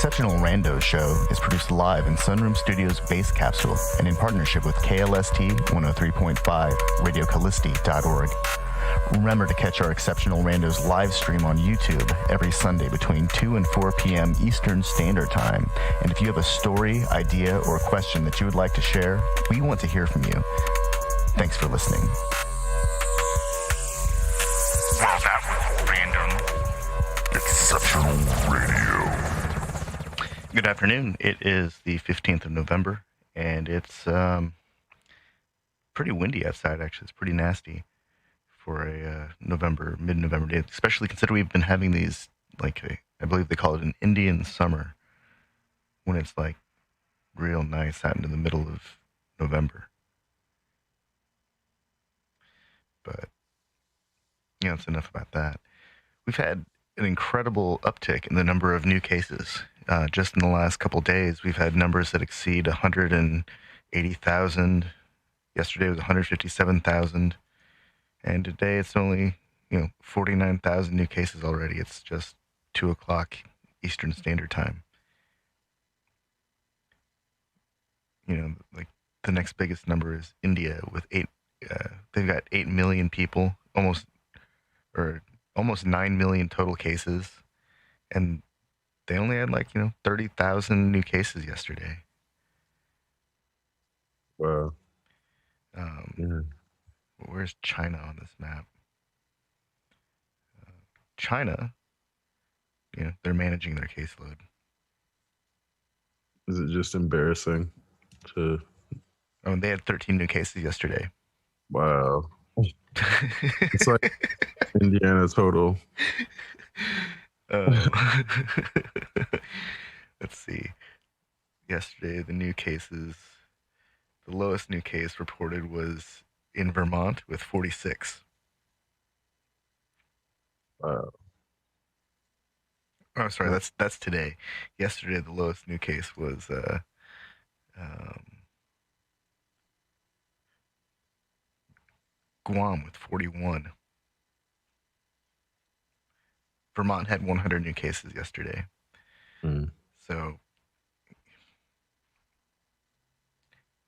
Exceptional Randos show is produced live in Sunroom Studios' Base Capsule and in partnership with KLST 103.5, RadioCallisti.org. Remember to catch our Exceptional Randos live stream on YouTube every Sunday between 2 and 4 p.m. Eastern Standard Time. And if you have a story, idea, or question that you would like to share, we want to hear from you. Thanks for listening. Well, that was random. Exceptional Radio. Good afternoon. It is the 15th of November, and it's pretty windy outside, actually. It's pretty nasty for a mid-November day, especially considering we've been having these, I believe they call it an Indian summer, when it's like real nice out into the middle of November. But, it's enough about that. We've had an incredible uptick in the number of new cases. Just in the last couple days, we've had numbers that exceed 180,000. Yesterday was 157,000. And today it's only, 49,000 new cases already. It's just 2 o'clock Eastern Standard Time. The next biggest number is India with they've got 8 million people, almost 9 million total cases. And they only had 30,000 new cases yesterday. Wow. Where's China on this map? China, they're managing their caseload. Is it just embarrassing to... Oh, they had 13 new cases yesterday. Wow. It's like Indiana total. Let's see. Yesterday, the lowest new case reported was in Vermont with 46. Wow. Oh, sorry, that's today. Yesterday, the lowest new case was Guam with 41. Vermont had 100 new cases yesterday. So,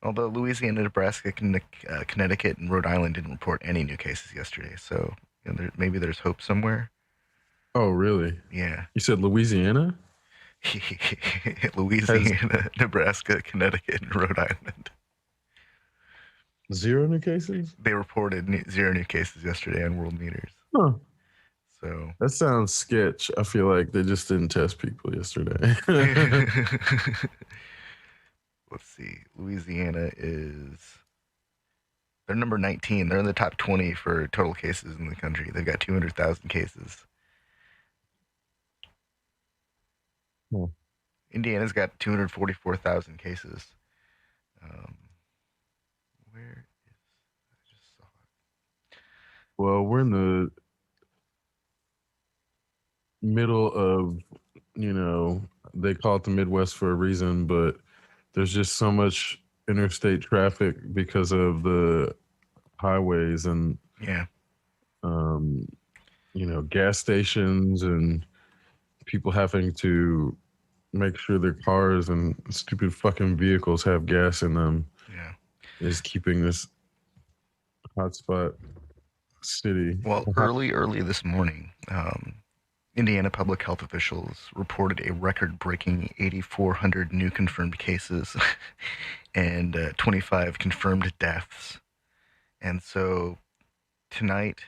although Louisiana, Nebraska, Connecticut, and Rhode Island didn't report any new cases yesterday, so maybe there's hope somewhere. Oh, really? Yeah. You said Louisiana? Louisiana, Nebraska, Connecticut, and Rhode Island. 0 new cases? They reported 0 new cases yesterday on World Meters. Huh. So that sounds sketch. I feel like they just didn't test people yesterday. Let's see. Louisiana they're number 19. They're in the top 20 for total cases in the country. They've got 200,000 cases. Indiana's got 244,000 cases. Where is... I just saw it. Well, we're in the middle of, they call it the Midwest for a reason, but there's just so much interstate traffic because of the highways and, gas stations and people having to make sure their cars and stupid fucking vehicles have gas in them. Yeah. Is keeping this hotspot city. Well, early this morning, Indiana public health officials reported a record-breaking 8,400 new confirmed cases and 25 confirmed deaths. And so tonight,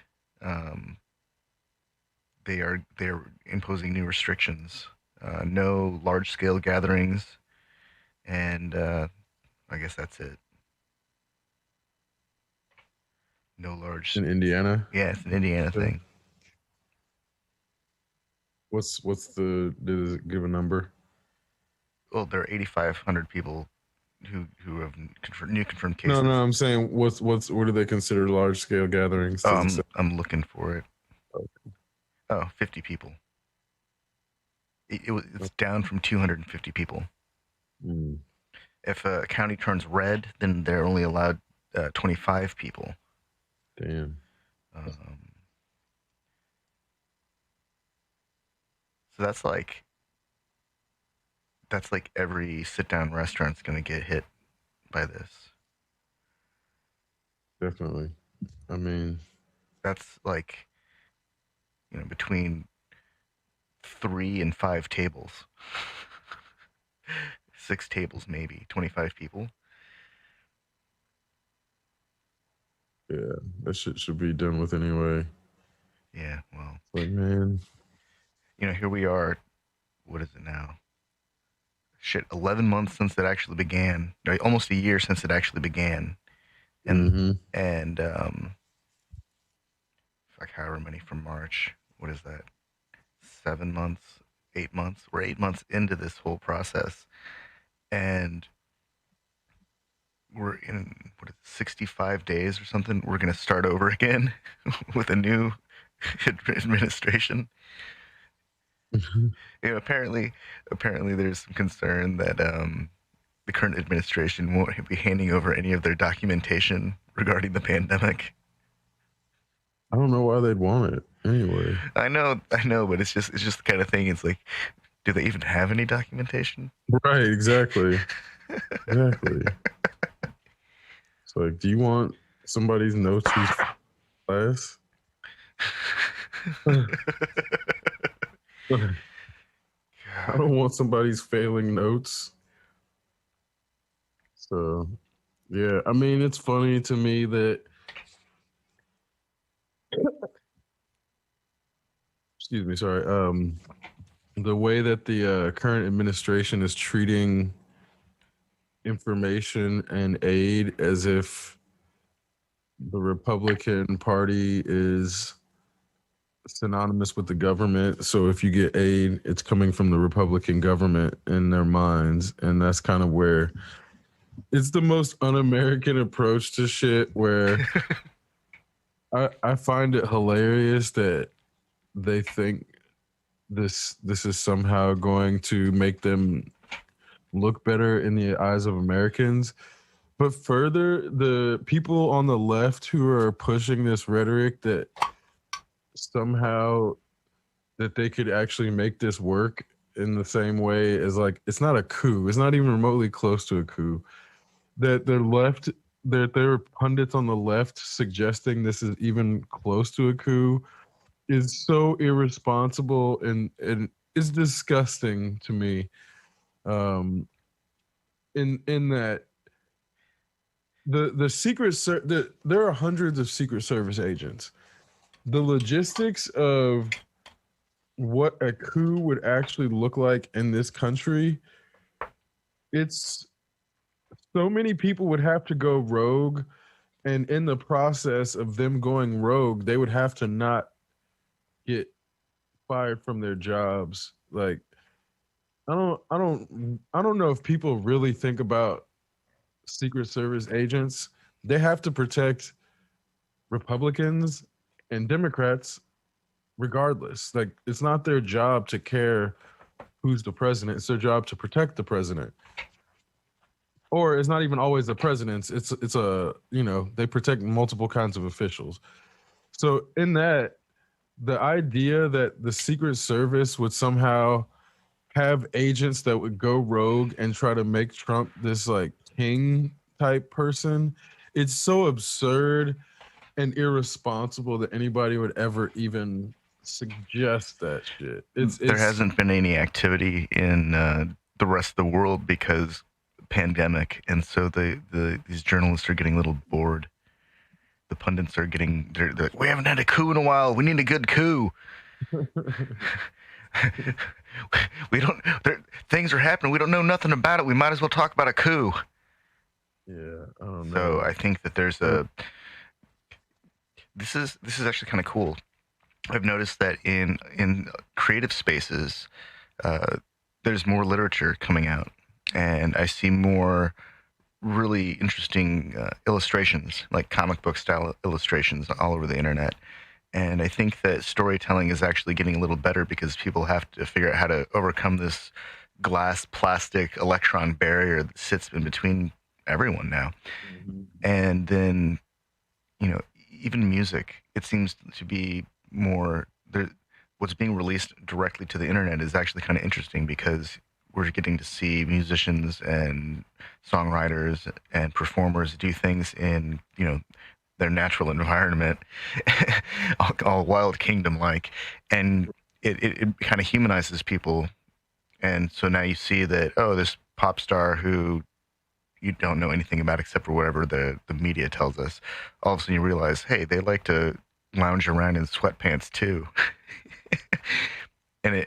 they're imposing new restrictions. No large-scale gatherings, and I guess that's it. No large... In Indiana? Yeah, it's an Indiana thing. What's does it give a number? Well, there are 8,500 people who have new confirmed cases. No, I'm saying what do they consider large scale gatherings? I'm looking for it. Okay. Oh, 50 people. It's down from 250 people. If a county turns red, then they're only allowed 25 people. Damn. So that's like that's like every sit-down restaurant's going to get hit by this. Definitely. I mean, That's like, between 3 and 5 tables. 6 tables, maybe 25 people. yeah, that shit should be done with anyway. Yeah, well, It's like, man, here we are. What is it now? Shit, 11 months since it actually began. Almost a year since it actually began. And mm-hmm. and like however many from March. What is that? 7 months, 8 months. We're 8 months into this whole process, and we're in 65 days or something. We're gonna start over again with a new administration. Apparently there's some concern that the current administration won't be handing over any of their documentation regarding the pandemic. I don't know why they'd want it anyway. I know, but it's just the kind of thing. It's like, do they even have any documentation? Right, exactly. Exactly. It's like, do you want somebody's notes who's class? I don't want somebody's failing notes. So, yeah, I mean, it's funny to me that, excuse me, sorry, the way that the current administration is treating information and aid as if the Republican Party is synonymous with the government. So if you get aid, it's coming from the Republican government in their minds. And that's kind of where it's the most un-American approach to shit, where I find it hilarious that they think this is somehow going to make them look better in the eyes of Americans. But further, the people on the left who are pushing this rhetoric that somehow that they could actually make this work in the same way as, like, it's not a coup. It's not even remotely close to a coup. That they're left, that there are pundits on the left suggesting this is even close to a coup is so irresponsible and is disgusting to me. In that the there are hundreds of Secret Service agents. The logistics of what a coup would actually look like in this country, it's so many people would have to go rogue, and in the process of them going rogue, they would have to not get fired from their jobs. Like, I don't know if people really think about Secret Service agents. They have to protect Republicans and Democrats regardless. Like, it's not their job to care who's the president. It's their job to protect the president. Or it's not even always the president's. It's a, they protect multiple kinds of officials. So in that, the idea that the Secret Service would somehow have agents that would go rogue and try to make Trump this, like, king type person, it's so absurd and irresponsible that anybody would ever even suggest that shit. There hasn't been any activity in the rest of the world because pandemic, and so these journalists are getting a little bored. The pundits are getting, they're like, we haven't had a coup in a while. We need a good coup. We don't. Things are happening. We don't know nothing about it. We might as well talk about a coup. Yeah, I don't know. So I think that there's a. This is actually kind of cool. I've noticed that in creative spaces, there's more literature coming out, and I see more really interesting illustrations, like comic book style illustrations, all over the internet. And I think that storytelling is actually getting a little better because people have to figure out how to overcome this glass, plastic, electron barrier that sits in between everyone now. Mm-hmm. And then, even music, it seems to be more, what's being released directly to the internet is actually kind of interesting because we're getting to see musicians and songwriters and performers do things in, their natural environment, all Wild Kingdom like, and it kind of humanizes people. And so now you see that, oh, this pop star who you don't know anything about except for whatever the media tells us. All of a sudden you realize, hey, they like to lounge around in sweatpants too. And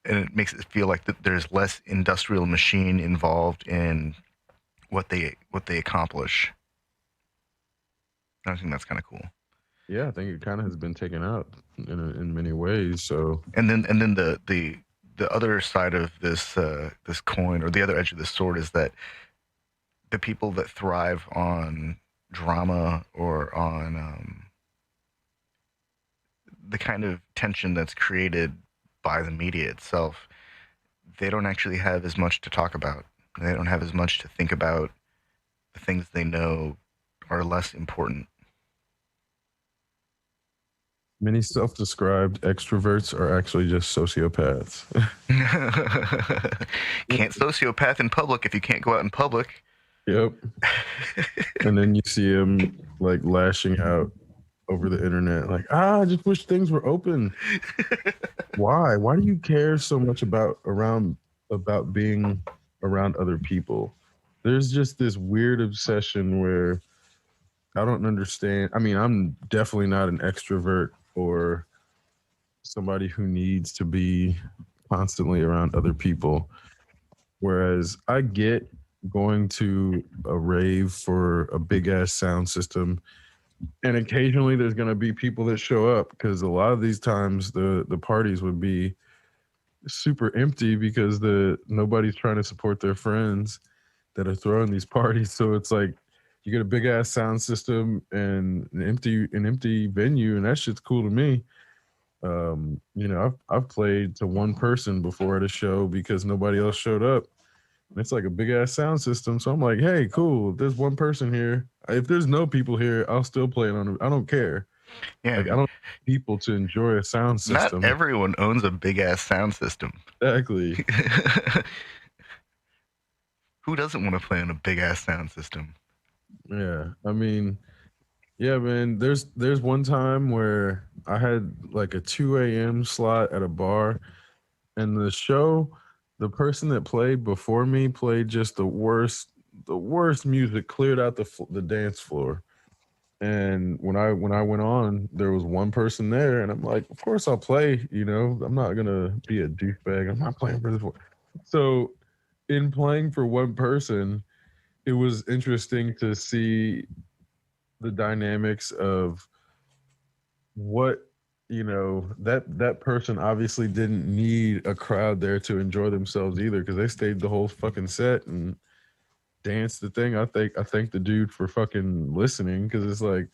it makes it feel like that there's less industrial machine involved in what they accomplish. I think that's kind of cool. Yeah, I think it kind of has been taken out in many ways. So and then the other side of this this coin, or the other edge of this sword, is that the people that thrive on drama or on the kind of tension that's created by the media itself, they don't actually have as much to talk about. They don't have as much to think about. The things they know are less important. many self-described extroverts are actually just sociopaths. Can't sociopath in public if you can't go out in public. Yep. And then you see him like lashing out over the internet, like, I just wish things were open. Why? Why do you care so much about being around other people? There's just this weird obsession where I don't understand. I mean, I'm definitely not an extrovert or somebody who needs to be constantly around other people. Whereas I get going to a rave for a big ass sound system, and occasionally there's going to be people that show up, because a lot of these times the parties would be super empty because nobody's trying to support their friends that are throwing these parties. So it's like you get a big ass sound system and an empty venue, and that shit's cool to me. I've played to one person before at a show because nobody else showed up. And it's like a big ass sound system. So I'm like, hey, cool. There's one person here. If there's no people here, I'll still play it on. I don't care. Yeah, like, I don't need people to enjoy a sound system. Not everyone owns a big ass sound system. Exactly. Who doesn't want to play on a big ass sound system? Yeah, I mean, yeah, man. There's one time where I had like a 2 a.m. slot at a bar, and the person that played before me played just the worst music, cleared out the dance floor. And when I went on, there was one person there, and I'm like, of course I'll play. I'm not gonna be a douchebag. I'm not playing for this one. So, in playing for one person, it was interesting to see the dynamics of what that person obviously didn't need a crowd there to enjoy themselves either, because they stayed the whole fucking set and danced the thing. I thank the dude for fucking listening, because it's like,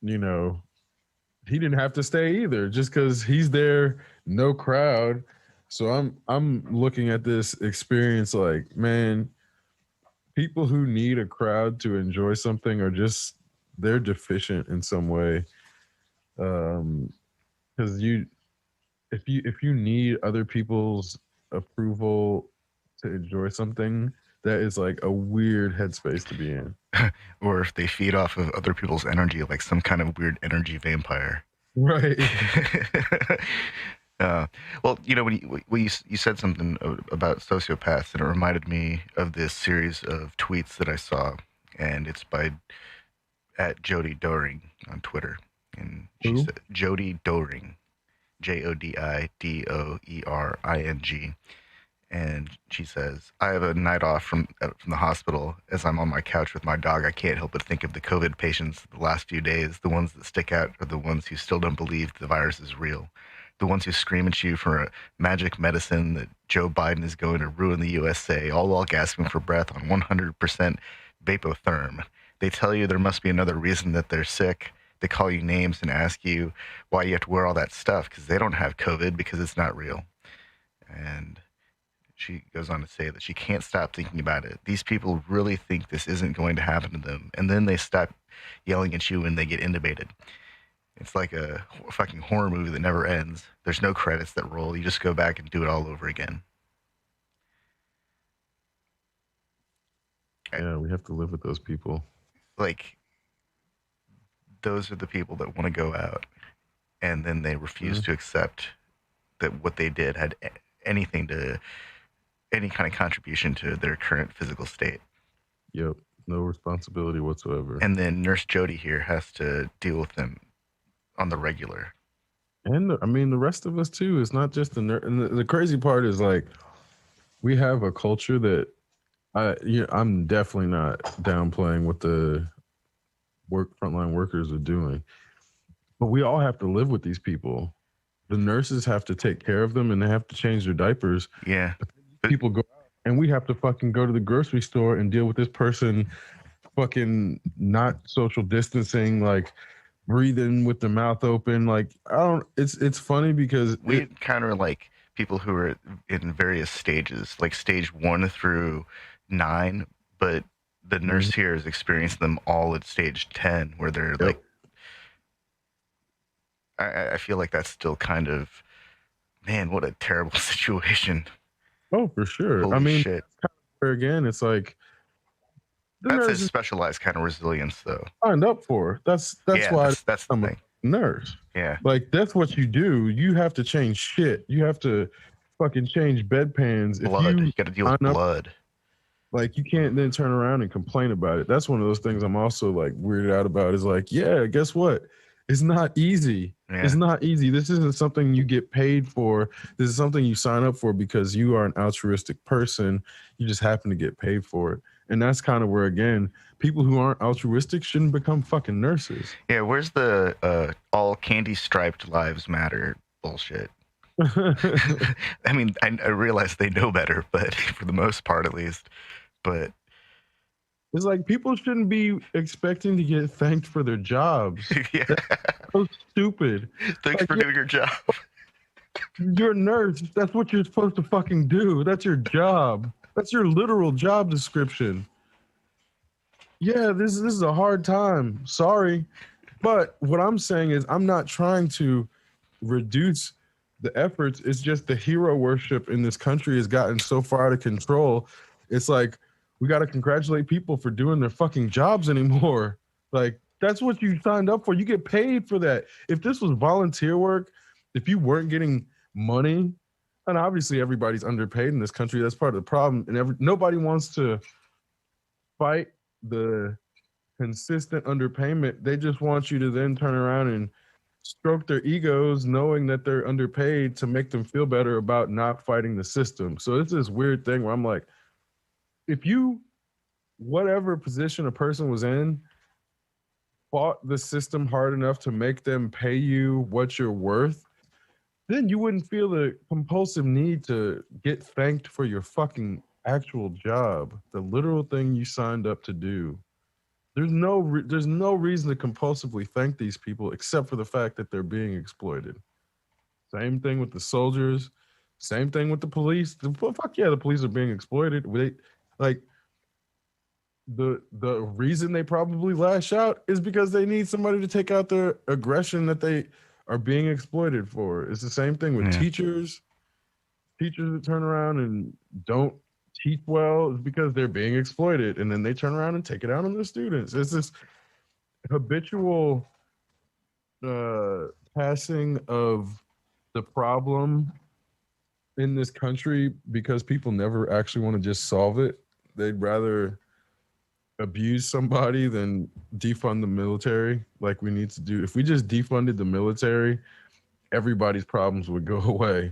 he didn't have to stay either, just because he's there, no crowd. So I'm looking at this experience like, man, people who need a crowd to enjoy something they're deficient in some way. Because if you need other people's approval to enjoy something, that is like a weird headspace to be in. Or if they feed off of other people's energy, like some kind of weird energy vampire. Right. Well, when you said something about sociopaths, and it reminded me of this series of tweets that I saw, and it's by @Jody Doering on Twitter, and she said Jody Doering, JODIDOERING, and she says, I have a night off from the hospital. As I'm on my couch with my dog, I can't help but think of the COVID patients the last few days. The ones that stick out are the ones who still don't believe the virus is real. The ones who scream at you for a magic medicine that Joe Biden is going to ruin the USA, all while gasping for breath on 100% Vapotherm. They tell you there must be another reason that they're sick. They call you names and ask you why you have to wear all that stuff, because they don't have COVID, because it's not real. And she goes on to say that she can't stop thinking about it. These people really think this isn't going to happen to them, and then they stop yelling at you when they get intubated. It's like a fucking horror movie that never ends. There's no credits that roll. You just go back and do it all over again. Yeah, we have to live with those people. Like, those are the people that want to go out and then they refuse to accept that what they did had anything to any kind of contribution to their current physical state. Yep, no responsibility whatsoever. And then Nurse Jody here has to deal with them on the regular. And I mean, the rest of us too. It's not just the nurse. And the crazy part is like, we have a culture that I'm definitely not downplaying what the frontline workers are doing, but we all have to live with these people. The nurses have to take care of them and they have to change their diapers. Yeah. People go out and we have to fucking go to the grocery store and deal with this person fucking not social distancing, like breathing with their mouth open. Like, I don't, it's funny because we encounter like people who are in various stages, like stage 1 through 9, but the nurse here has experienced them all at stage 10 where they're like, I feel like that's still kind of, man, what a terrible situation. Oh, for sure. Holy I mean, shit. Where again, it's like, that's a specialized kind of resilience, though. Signed up for. That's why that's the thing. Nurse. Yeah. Like, that's what you do. You have to change shit. You have to fucking change bedpans. Blood. You got to deal with blood. Like, you can't then turn around and complain about it. That's one of those things I'm also like weirded out about. Is like, yeah, guess what? It's not easy. Yeah. It's not easy. This isn't something you get paid for. This is something you sign up for because you are an altruistic person. You just happen to get paid for it. And that's kind of where, again, people who aren't altruistic shouldn't become fucking nurses. Yeah, where's the all candy striped lives matter bullshit? I mean, I realize they know better, but for the most part, at least. But it's like, people shouldn't be expecting to get thanked for their jobs. Yeah. That's so stupid. Thanks for doing your job. You're a nurse. That's what you're supposed to fucking do. That's your job. That's your literal job description. Yeah, this is a hard time. Sorry. But what I'm saying is, I'm not trying to reduce the efforts. It's just the hero worship in this country has gotten so far out of control. It's like, we got to congratulate people for doing their fucking jobs anymore. Like, that's what you signed up for. You get paid for that. If this was volunteer work, if you weren't getting money, and obviously everybody's underpaid in this country, that's part of the problem. And nobody wants to fight the consistent underpayment. They just want you to then turn around and stroke their egos, knowing that they're underpaid, to make them feel better about not fighting the system. So it's this weird thing where I'm like, if you, whatever position a person was in, fought the system hard enough to make them pay you what you're worth, then you wouldn't feel the compulsive need to get thanked for your fucking actual job, the literal thing you signed up to do. There's no reason to compulsively thank these people except for the fact that they're being exploited. Same thing with the soldiers. Same thing with the police. Fuck yeah, the police are being exploited. The reason they probably lash out is because they need somebody to take out their aggression that they are being exploited for. It's the same thing with teachers. Teachers that turn around and don't teach well is because they're being exploited, and then they turn around and take it out on the students. It's this habitual passing of the problem in this country because people never actually want to just solve it. They'd rather abuse somebody than defund the military like we need to do. If we just defunded the military, everybody's problems would go away.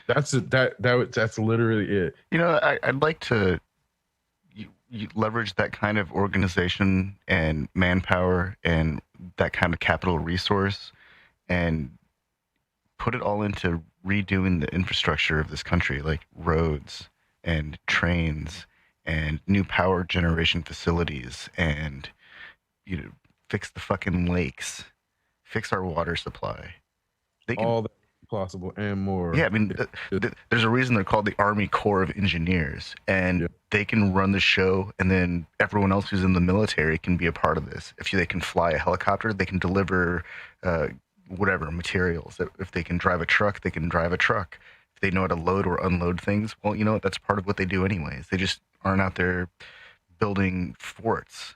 That's it. That's literally it. You know, I'd like to you leverage that kind of organization and manpower and that kind of capital resource and put it all into redoing the infrastructure of this country, like roads and trains and new power generation facilities, and fix the fucking lakes, fix our water supply. They can, all that possible and more. Yeah, I mean, there's a reason they're called the Army Corps of Engineers, and they can run the show, and then everyone else who's in the military can be a part of this. If they can fly a helicopter, they can deliver whatever materials. If they can drive a truck, they can drive a truck. If they know how to load or unload things, well, you know what? That's part of what they do anyways. They just aren't out there building forts.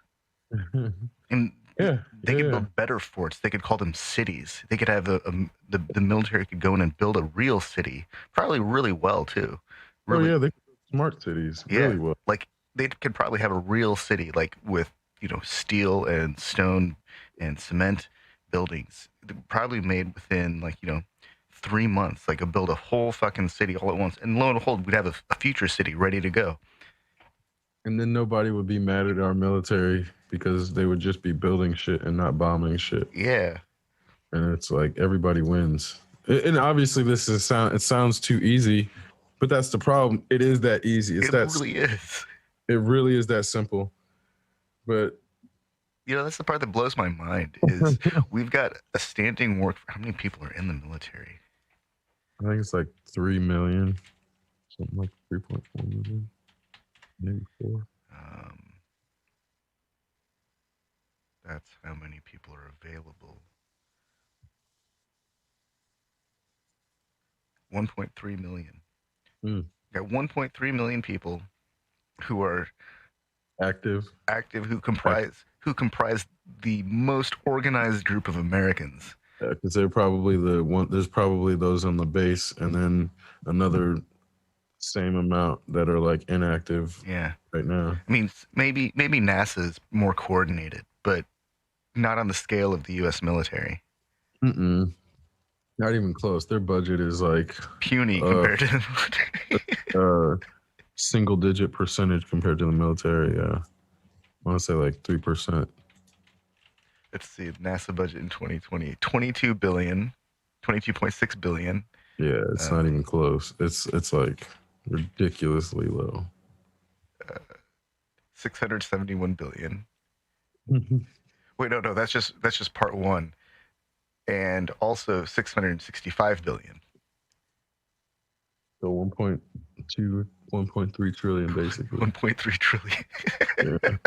And they could build better forts. They could call them cities. They could have the military could go in and build a real city, probably really well too. Really, they could build smart cities yeah, really well. like they could probably have a real city, like with steel and stone and cement buildings, probably made within 3 months. Like build a whole fucking city all at once, and lo and behold, we'd have a future city ready to go. And then nobody would be mad at our military because they would just be building shit and not bombing shit. Yeah. And it's like everybody wins. And obviously this it sounds too easy, but that's the problem. It is that easy. It really is. It really is that simple. But that's the part that blows my mind is we've got a standing work. How many people are in the military? I think it's like 3 million, something like 3.4 million. Maybe 4. That's how many people are available. 1.3 million. Got 1.3 million people who are active, who comprise the most organized group of Americans. Because they're probably there's probably those on the base, and then another same amount that are like inactive. Yeah. Right now. I mean, maybe NASA is more coordinated, but not on the scale of the U.S. military. Not even close. Their budget is like puny compared to the military. Single-digit percentage compared to the military. Yeah, I want to say like 3%. Let's see, NASA budget in 2020, 22 billion, 22.6 billion. Yeah, it's not even close. It's like ridiculously low. 671 billion. Wait, no, that's just part one, and also 665 billion. So 1.3 trillion, basically. 1.3 trillion. Yeah.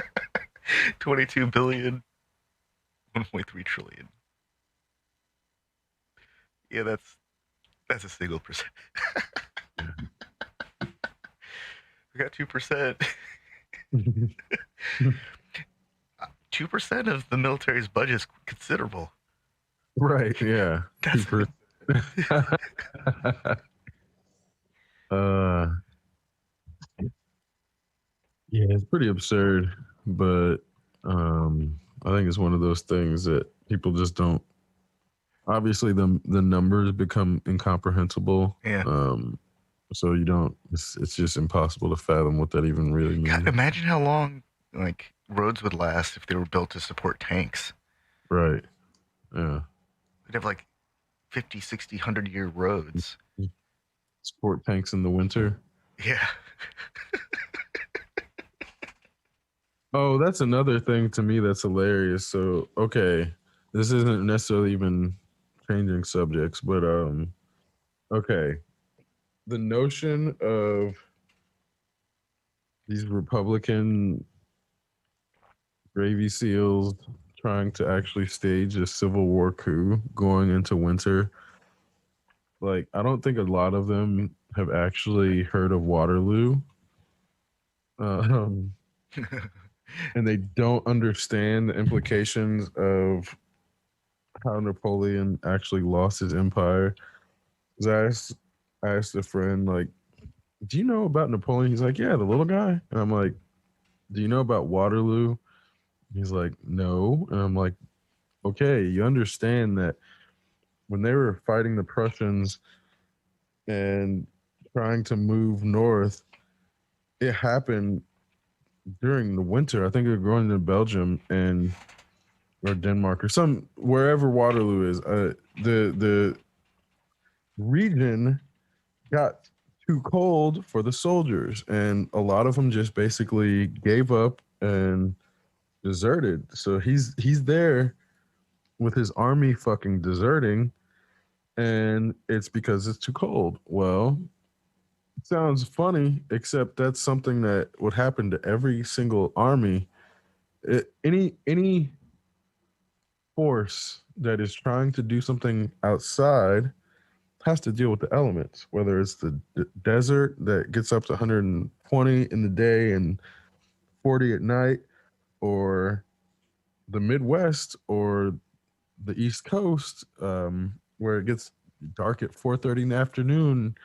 22 billion. 1.3 trillion. Yeah, that's a single percent. We got 2%. 2% of the military's budget is considerable. Right, yeah. 2%. Yeah, it's pretty absurd, but I think it's one of those things that people just don't. Obviously, the numbers become incomprehensible. Yeah. So you don't. It's just impossible to fathom what that even really means. God, imagine how long roads would last if they were built to support tanks. Right. Yeah. We'd have 50, 60, 100-year roads. Support tanks in the winter. Yeah. Oh, that's another thing to me that's hilarious. So, okay, this isn't necessarily even changing subjects, but okay, the notion of these Republican Navy SEALs trying to actually stage a Civil War coup going into winter, I don't think a lot of them have actually heard of Waterloo. And they don't understand the implications of how Napoleon actually lost his empire. I asked a friend, do you know about Napoleon? He's like, yeah, the little guy. And I'm like, do you know about Waterloo? He's like, no. And I'm like, okay, you understand that when they were fighting the Prussians and trying to move north, it happened during the winter. I think they were going to Belgium or Denmark or wherever Waterloo is. The region got too cold for the soldiers, and a lot of them just basically gave up and deserted. So he's there with his army fucking deserting, and it's because it's too cold. Well, it sounds funny, except that's something that would happen to every single army. Any force that is trying to do something outside has to deal with the elements, whether it's the desert that gets up to 120 in the day and 2:40 at night, or the Midwest, or the East Coast, where it gets dark at 4:30 in the afternoon,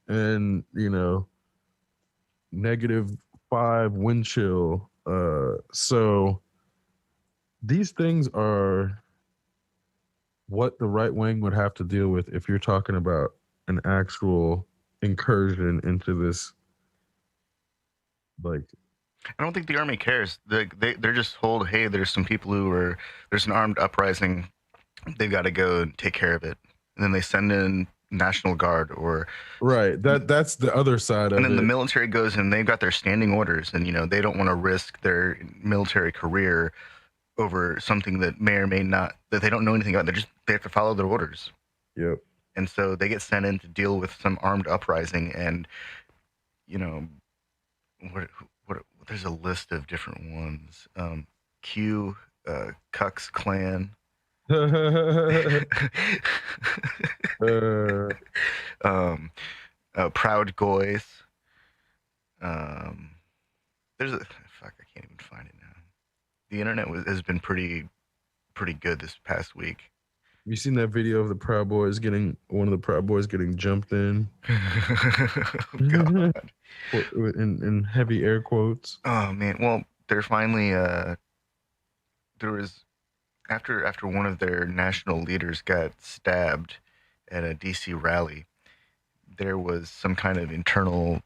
and -5 wind chill. So these things are what the right wing would have to deal with if you're talking about an actual incursion into this. Like, I don't think the army cares. They're just told, hey, there's some people there's an armed uprising. They've got to go and take care of it. And then they send in National Guard right. That's the other side of it. And then the military goes and they've got their standing orders, and they don't want to risk their military career over something that may or may not, that they don't know anything about. They have to follow their orders. Yep. And so they get sent in to deal with some armed uprising, and there's a list of different ones. Q, Cuck's Clan. Proud Goys. There's a fuck. I can't even find it now. The internet has been pretty good this past week. Have you seen that video of one of the Proud Boys getting jumped in? God. in heavy air quotes. Oh man. Well, they're finally there was after one of their national leaders got stabbed at a DC rally, there was some kind of internal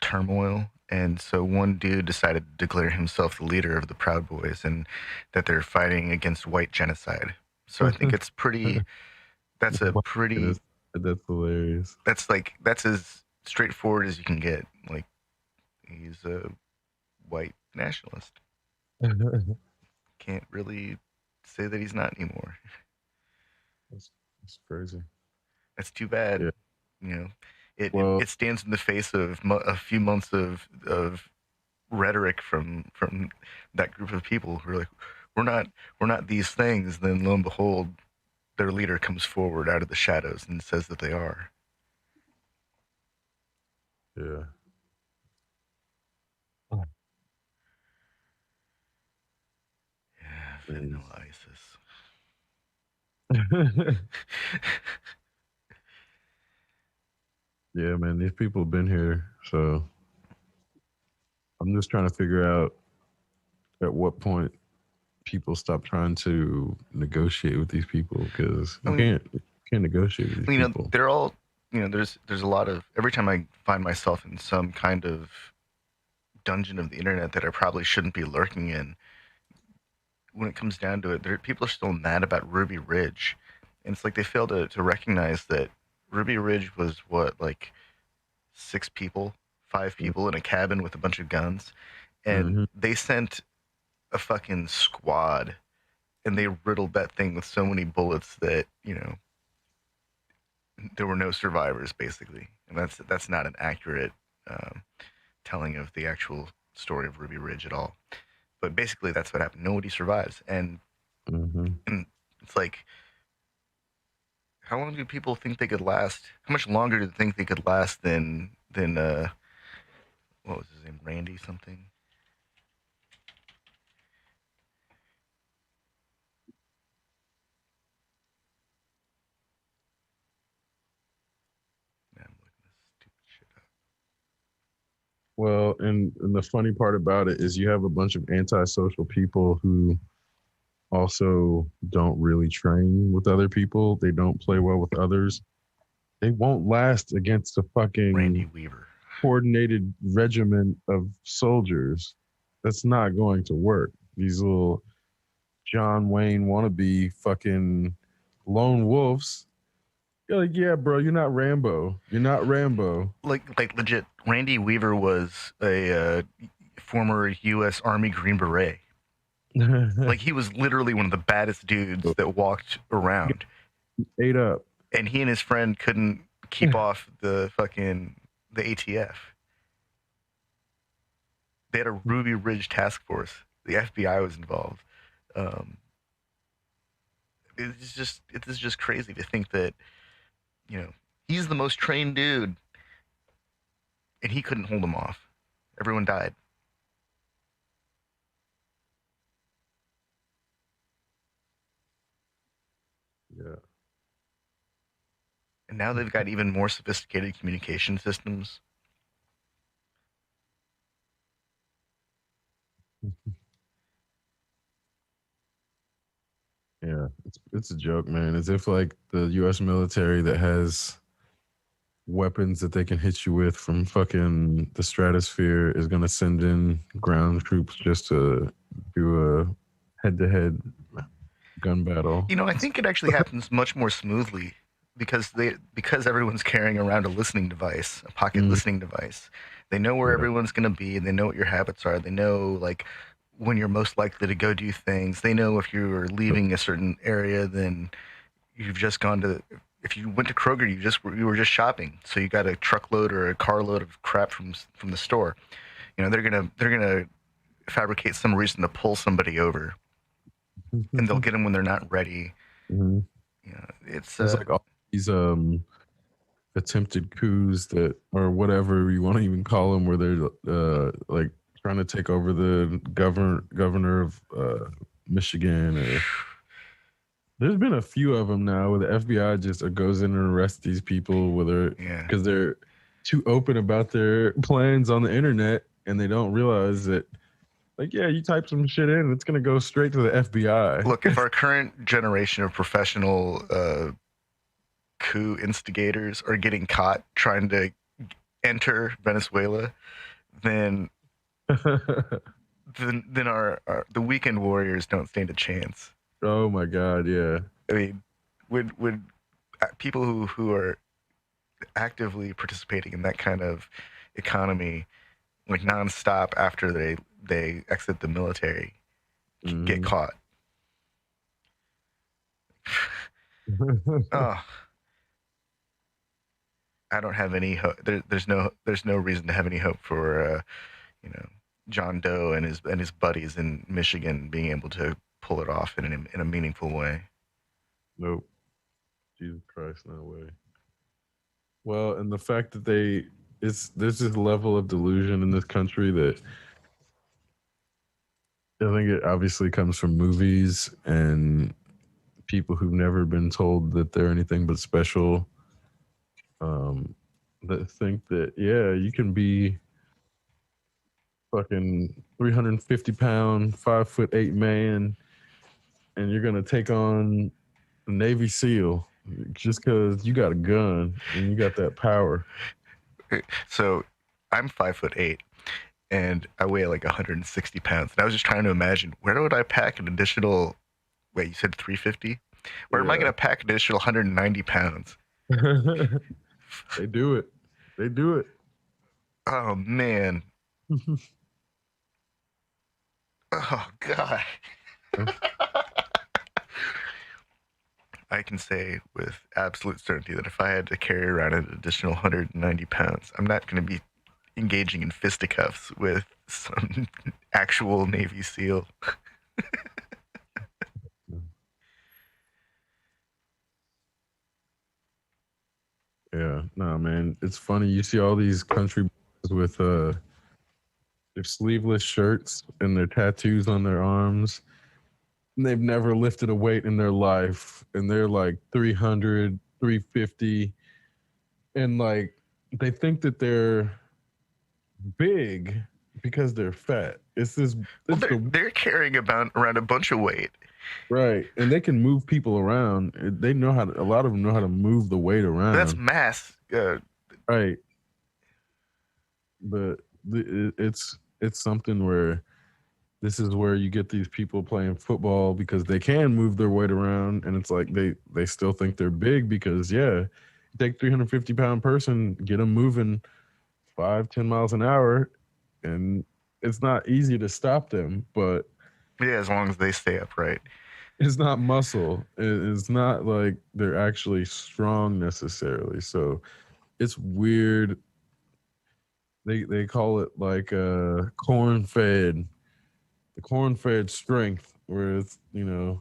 turmoil, and so one dude decided to declare himself the leader of the Proud Boys, and that they're fighting against white genocide. So I think it's pretty. That's hilarious. That's as straightforward as you can get. Like, he's a white nationalist. Can't really say that he's not anymore. That's crazy. That's too bad. Yeah. It stands in the face of a few months of rhetoric from that group of people who are like, we're not these things. Then lo and behold, their leader comes forward out of the shadows and says that they are. Yeah. Yeah, vanilla ISIS. Yeah, man, these people have been here, so I'm just trying to figure out at what point people stop trying to negotiate with these people, because you can't negotiate with these people. They're all, there's a lot of, every time I find myself in some kind of dungeon of the internet that I probably shouldn't be lurking in, when it comes down to it, people are still mad about Ruby Ridge. And it's like they fail to recognize that Ruby Ridge was like 5 people in a cabin with a bunch of guns. And they sent a fucking squad, and they riddled that thing with so many bullets that, there were no survivors, basically. And that's not an accurate telling of the actual story of Ruby Ridge at all. But basically, that's what happened. Nobody survives. And it's like, how long do people think they could last? How much longer do they think they could last than what was his name? Randy something? Man, I'm looking this stupid shit up. Well, and the funny part about it is you have a bunch of antisocial people who also don't really train with other people. They don't play well with others. They won't last against a fucking Randy Weaver coordinated regiment of soldiers. That's not going to work. These little John Wayne wannabe fucking lone wolves. You're like, yeah, bro, you're not Rambo. You're not Rambo. Like legit, Randy Weaver was a former U.S. Army Green Beret. Like, he was literally one of the baddest dudes that walked around. Ate up. And he and his friend couldn't keep off the ATF. They had a Ruby Ridge task force. The FBI was involved. It's just crazy to think that, he's the most trained dude, and he couldn't hold them off. Everyone died. Yeah. And now they've got even more sophisticated communication systems. Yeah, it's a joke, man. As if like the U.S. military that has weapons that they can hit you with from fucking the stratosphere is gonna send in ground troops just to do a head-to-head gun battle. You know, I think it actually happens much more smoothly because everyone's carrying around a listening device, a pocket listening device. They know where everyone's going to be, and they know what your habits are. They know like when you're most likely to go do things. They know if you're leaving a certain area, then you've just gone to. If you went to Kroger, you were just shopping, so you got a truckload or a carload of crap from the store. You know, they're gonna fabricate some reason to pull somebody over, and they'll get them when they're not ready. Mhm. You know, it's There's like all these attempted coups that, or whatever you want to even call them, where they're like trying to take over the governor of Michigan. Or there's been a few of them now where the FBI just goes in and arrests these people, whether because they're too open about their plans on the internet, and they don't realize that, like, yeah, you type some shit in, it's gonna go straight to the FBI. Look, if our current generation of professional coup instigators are getting caught trying to enter Venezuela, then our the weekend warriors don't stand a chance. Oh my god, yeah. I mean, would people who are actively participating in that kind of economy, like nonstop after they exit the military, get caught? Oh, I don't have any hope. There's no reason to have any hope for John Doe and his buddies in Michigan being able to pull it off in a meaningful way. Nope. Jesus Christ, no way. Well, and the fact that there's this level of delusion in this country that I think it obviously comes from movies and people who've never been told that they're anything but special. That think that, yeah, you can be fucking 350-pound, 5'8" man, and you're gonna take on a Navy SEAL just because you got a gun and you got that power. So, I'm 5'8", and I weigh like 160 pounds. And I was just trying to imagine, where would I pack an additional? Wait, you said 350? Where am I going to pack an additional 190 pounds? They do it. They do it. Oh man. Oh god. I can say with absolute certainty that if I had to carry around an additional 190 pounds, I'm not going to be engaging in fisticuffs with some actual Navy SEAL. Yeah, no, man. It's funny. You see all these country boys with their sleeveless shirts and their tattoos on their arms. And they've never lifted a weight in their life. And they're like 300, 350. And like, they think that they're big because they're fat. It's this. They're carrying around a bunch of weight. Right. And they can move people around. They know how to, a lot of them know how to move the weight around. That's mass. Right. But it's something where this is where you get these people playing football because they can move their weight around, and it's like they still think they're big because, yeah, you take 350-pound person, get them moving 5-10 miles an hour, and it's not easy to stop them, but yeah, as long as they stay upright. It's not muscle. It's not like they're actually strong necessarily. So it's weird. They call it like corn-fed, the corn-fed strength, where it's, I'm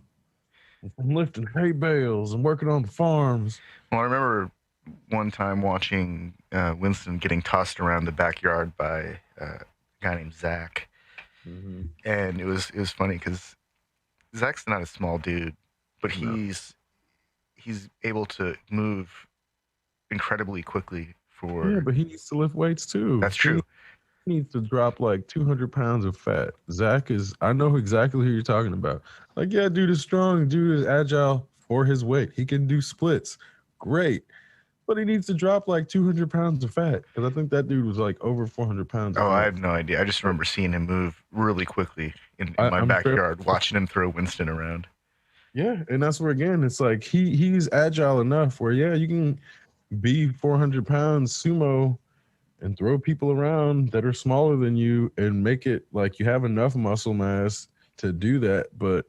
lifting hay bales and working on the farms. Well, I remember one time watching Winston getting tossed around the backyard by a guy named Zach. Mm-hmm. And it was funny because Zach's not a small dude, but he's he's able to move incredibly quickly for. Yeah, but he needs to lift weights too. That's true. He needs to drop like 200 pounds of fat. Zach is, I know exactly who you're talking about. Like, yeah, dude is strong, dude is agile for his weight. He can do splits. Great. But he needs to drop like 200 pounds of fat because I think that dude was like over 400 pounds of Oh, fat. I have no idea. I just remember seeing him move really quickly in my I'm fair. backyard, watching him throw Winston around. Yeah, and that's where again it's like he's agile enough where yeah, you can be 400 pounds sumo and throw people around that are smaller than you and make it like you have enough muscle mass to do that. But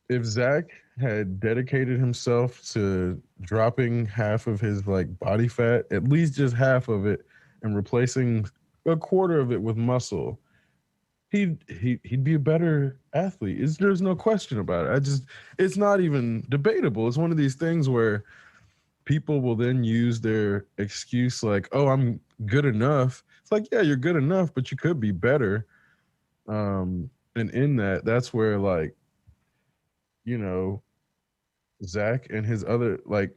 if Zach had dedicated himself to dropping half of his like body fat, at least just half of it, and replacing a quarter of it with muscle, he'd be a better athlete. There's no question about it. It's not even debatable. It's one of these things where people will then use their excuse like, "Oh, I'm good enough." It's like, yeah, you're good enough, but you could be better. And in that's where like, you know, Zach and his other like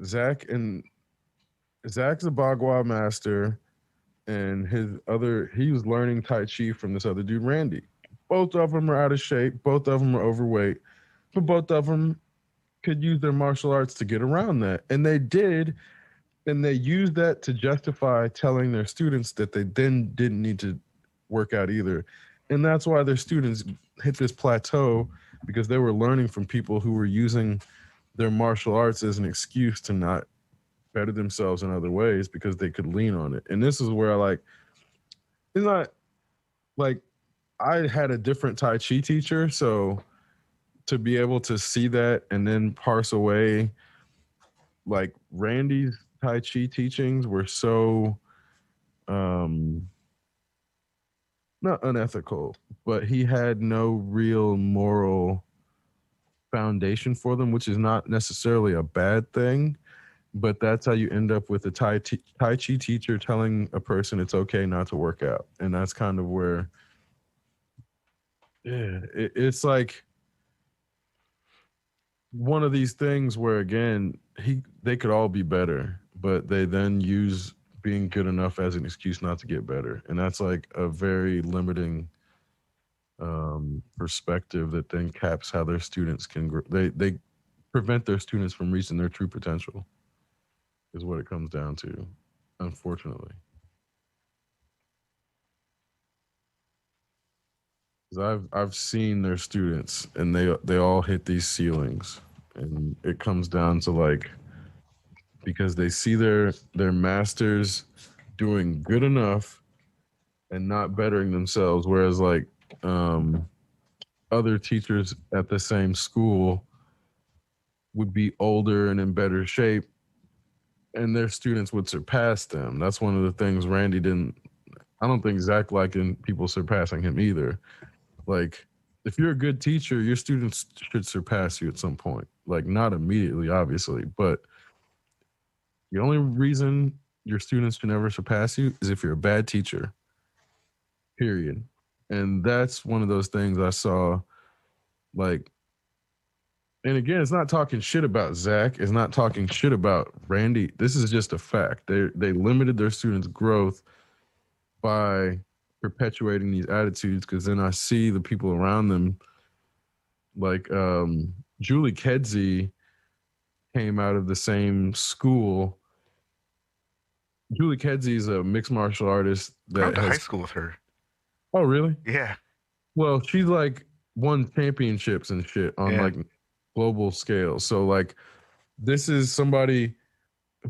Zach and Zach's a Bagua master, and he was learning Tai Chi from this other dude, Randy. Both of them are out of shape. Both of them are overweight, but both of them could use their martial arts to get around that, and they did. And they used that to justify telling their students that they then didn't need to work out either. And that's why their students hit this plateau because they were learning from people who were using their martial arts as an excuse to not better themselves in other ways because they could lean on it. And this is where it's not like I had a different Tai Chi teacher. So to be able to see that and then parse away like Randy's Tai Chi teachings were so not unethical, but he had no real moral foundation for them, which is not necessarily a bad thing. But that's how you end up with a Tai Chi teacher telling a person it's okay not to work out. And that's kind of where, yeah, it's like one of these things where, again, they could all be better, but they then use being good enough as an excuse not to get better. And that's like a very limiting perspective that then caps how their students can grow. They prevent their students from reaching their true potential is what it comes down to, unfortunately. Because I've seen their students and they all hit these ceilings, and it comes down to like because they see their masters doing good enough and not bettering themselves, whereas like other teachers at the same school would be older and in better shape and their students would surpass them. That's one of the things Randy didn't. I don't think Zach liking people surpassing him either. Like, if you're a good teacher, your students should surpass you at some point. Like, not immediately, obviously, but the only reason your students should never surpass you is if you're a bad teacher, period. And that's one of those things I saw, like, and again, it's not talking shit about Zach. It's not talking shit about Randy. This is just a fact. They limited their students' growth by perpetuating these attitudes because then I see the people around them, like Julie Kedzie came out of the same school. Julie Kedzie is a mixed martial artist I went that to high has. school with her. Oh, really? Yeah. Well, she's like won championships and shit on like global scale. So like, this is somebody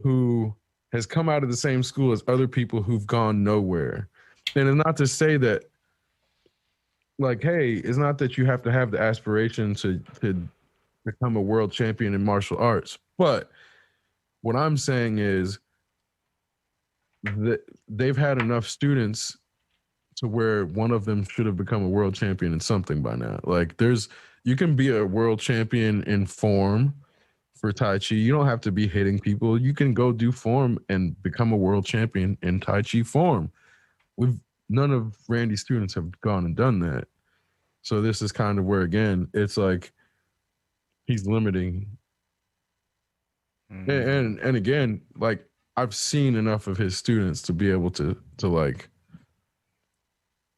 who has come out of the same school as other people who've gone nowhere. And it's not to say that, like, hey, it's not that you have to have the aspiration to become a world champion in martial arts. But what I'm saying is that they've had enough students to where one of them should have become a world champion in something by now. Like, you can be a world champion in form for Tai Chi. You don't have to be hitting people. You can go do form and become a world champion in Tai Chi form. None of Randy's students have gone and done that. So this is kind of where, again, it's like he's limiting And again, like I've seen enough of his students to be able to like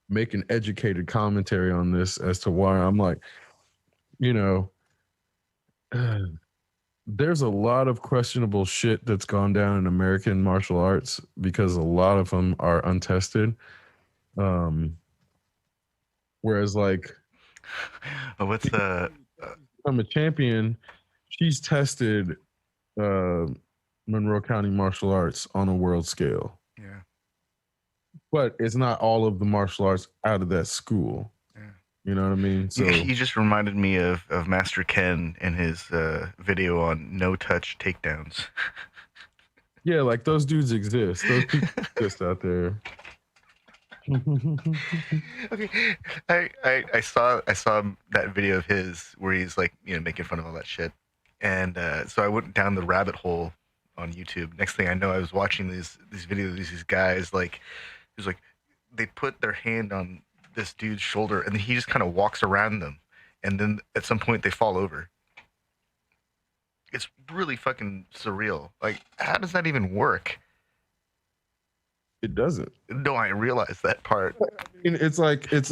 make an educated commentary on this as to why I'm like, you know, there's a lot of questionable shit that's gone down in American martial arts because a lot of them are untested. Whereas like What's the I'm a champion, she's tested Monroe County martial arts on a world scale. yeah. But it's not all of the martial arts out of that school. Yeah. You know what I mean? So You just reminded me of Master Ken and his video on no touch takedowns. yeah, like those dudes exist. Those people exist out there. Okay, I saw that video of his where he's like, you know, making fun of all that shit, and so I went down the rabbit hole on YouTube. Next thing I know, I was watching these videos of these guys like, it was like they put their hand on this dude's shoulder and then he just kind of walks around them, and then at some point they fall over. It's really fucking surreal. Like, how does that even work? It doesn't. No, I realize that part. I mean, it's like it's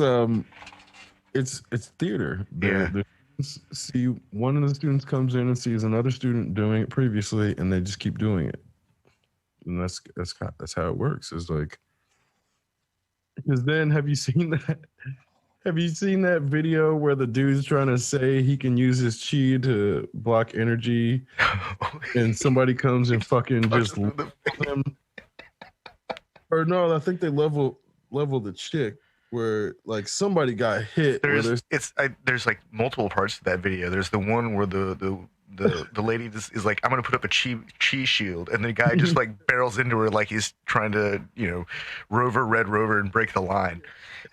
theater. See, one of the students comes in and sees another student doing it previously, and they just keep doing it, and that's how it works. It's like, because then have you seen that? Have you seen that video where the dude's trying to say he can use his chi to block energy, and somebody comes and fucking just level him? Or no, I think they level the chick where like somebody got hit. There's like multiple parts to that video. There's the one where the lady is like, I'm gonna put up a chi shield, and the guy just like barrels into her like he's trying to, you know, Red Rover and break the line.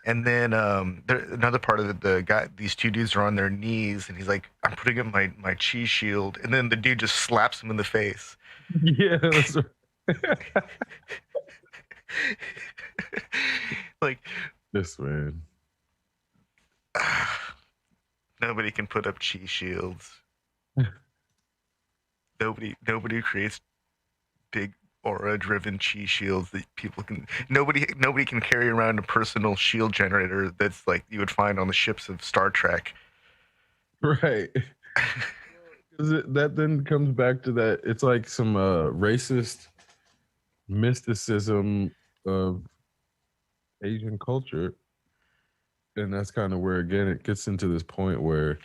And then another part of it, the guy, these two dudes are on their knees, and he's like, I'm putting up my chi shield, and then the dude just slaps him in the face. Yeah, that's right. Like this, man. Nobody can put up chi shields. Nobody creates big aura driven chi shields that people can. Nobody can carry around a personal shield generator that's like you would find on the ships of Star Trek. Right. That then comes back to that. It's like some racist mysticism of Asian culture, and that's kind of where again it gets into this point where